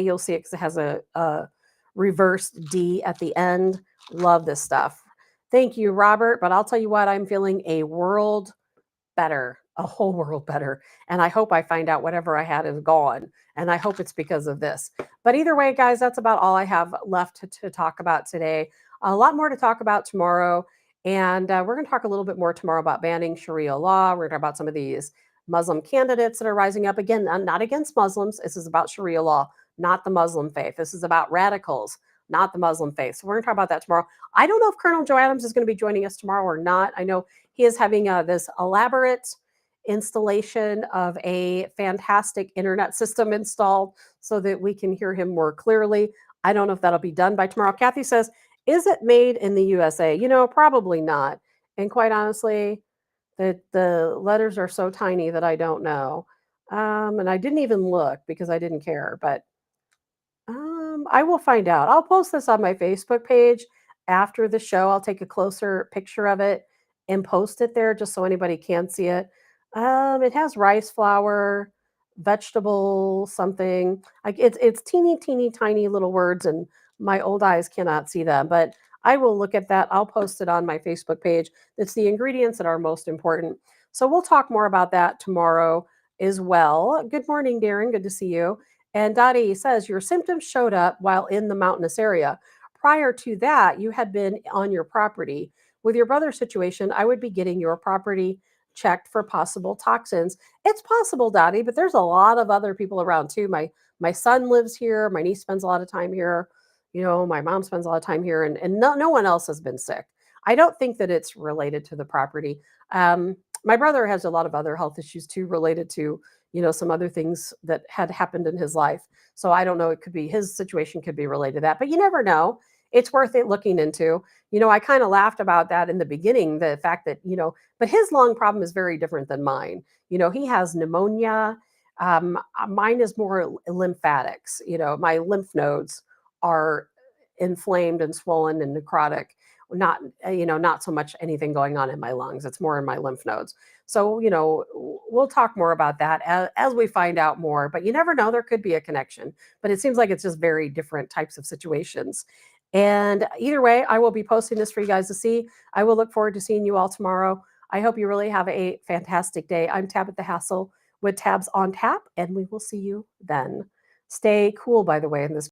You'll see it because it has a reverse D at the end. Love this stuff. Thank you, Robert. But I'll tell you what, I'm feeling a world better, a whole world better. And I hope I find out whatever I had is gone. And I hope it's because of this. But either way, guys, that's about all I have left to talk about today. A lot more to talk about tomorrow. And we're going to talk a little bit more tomorrow about banning Sharia law. We're going to talk about some of these Muslim candidates that are rising up. Again, I'm not against Muslims. This is about Sharia law, not the Muslim faith. This is about radicals, not the Muslim faith. So we're going to talk about that tomorrow. I don't know if Colonel Joe Adams is going to be joining us tomorrow or not. I know he is having this elaborate installation of a fantastic internet system installed so that we can hear him more clearly. I don't know if that'll be done by tomorrow. Kathy says, is it made in the USA? Probably not. And quite honestly, the letters are so tiny that I don't know. And I didn't even look because I didn't care. But I will find out. I'll post this on my Facebook page after the show. I'll take a closer picture of it and post it there just so anybody can see it. It has rice flour, vegetable something. Like it's teeny, teeny, tiny little words, and my old eyes cannot see them. But I will look at that. I'll post it on my Facebook page. It's the ingredients that are most important. So we'll talk more about that tomorrow as well. Good morning, Darren. Good to see you. And Dottie says your symptoms showed up while in the mountainous area. Prior to that, you had been on your property. With your brother's situation, I would be getting your property checked for possible toxins. It's possible, Dottie, but there's a lot of other people around too. My son lives here. My niece spends a lot of time here. My mom spends a lot of time here, and no one else has been sick. I don't think that it's related to the property. My brother has a lot of other health issues too, related to some other things that had happened in his life. So I don't know. It could be his situation could be related to that, but you never know. It's worth it looking into. I kind of laughed about that in the beginning, the fact that, but his lung problem is very different than mine. He has pneumonia. Mine is more lymphatics. My lymph nodes are inflamed and swollen and necrotic. Not, not so much anything going on in my lungs. It's more in my lymph nodes. So, we'll talk more about that as we find out more, but you never know, there could be a connection, but it seems like it's just very different types of situations. And either way, I will be posting this for you guys to see. I will look forward to seeing you all tomorrow. I hope you really have a fantastic day. I'm Tabitha Hassell with Tabs on Tap, and we will see you then. Stay cool, by the way, in this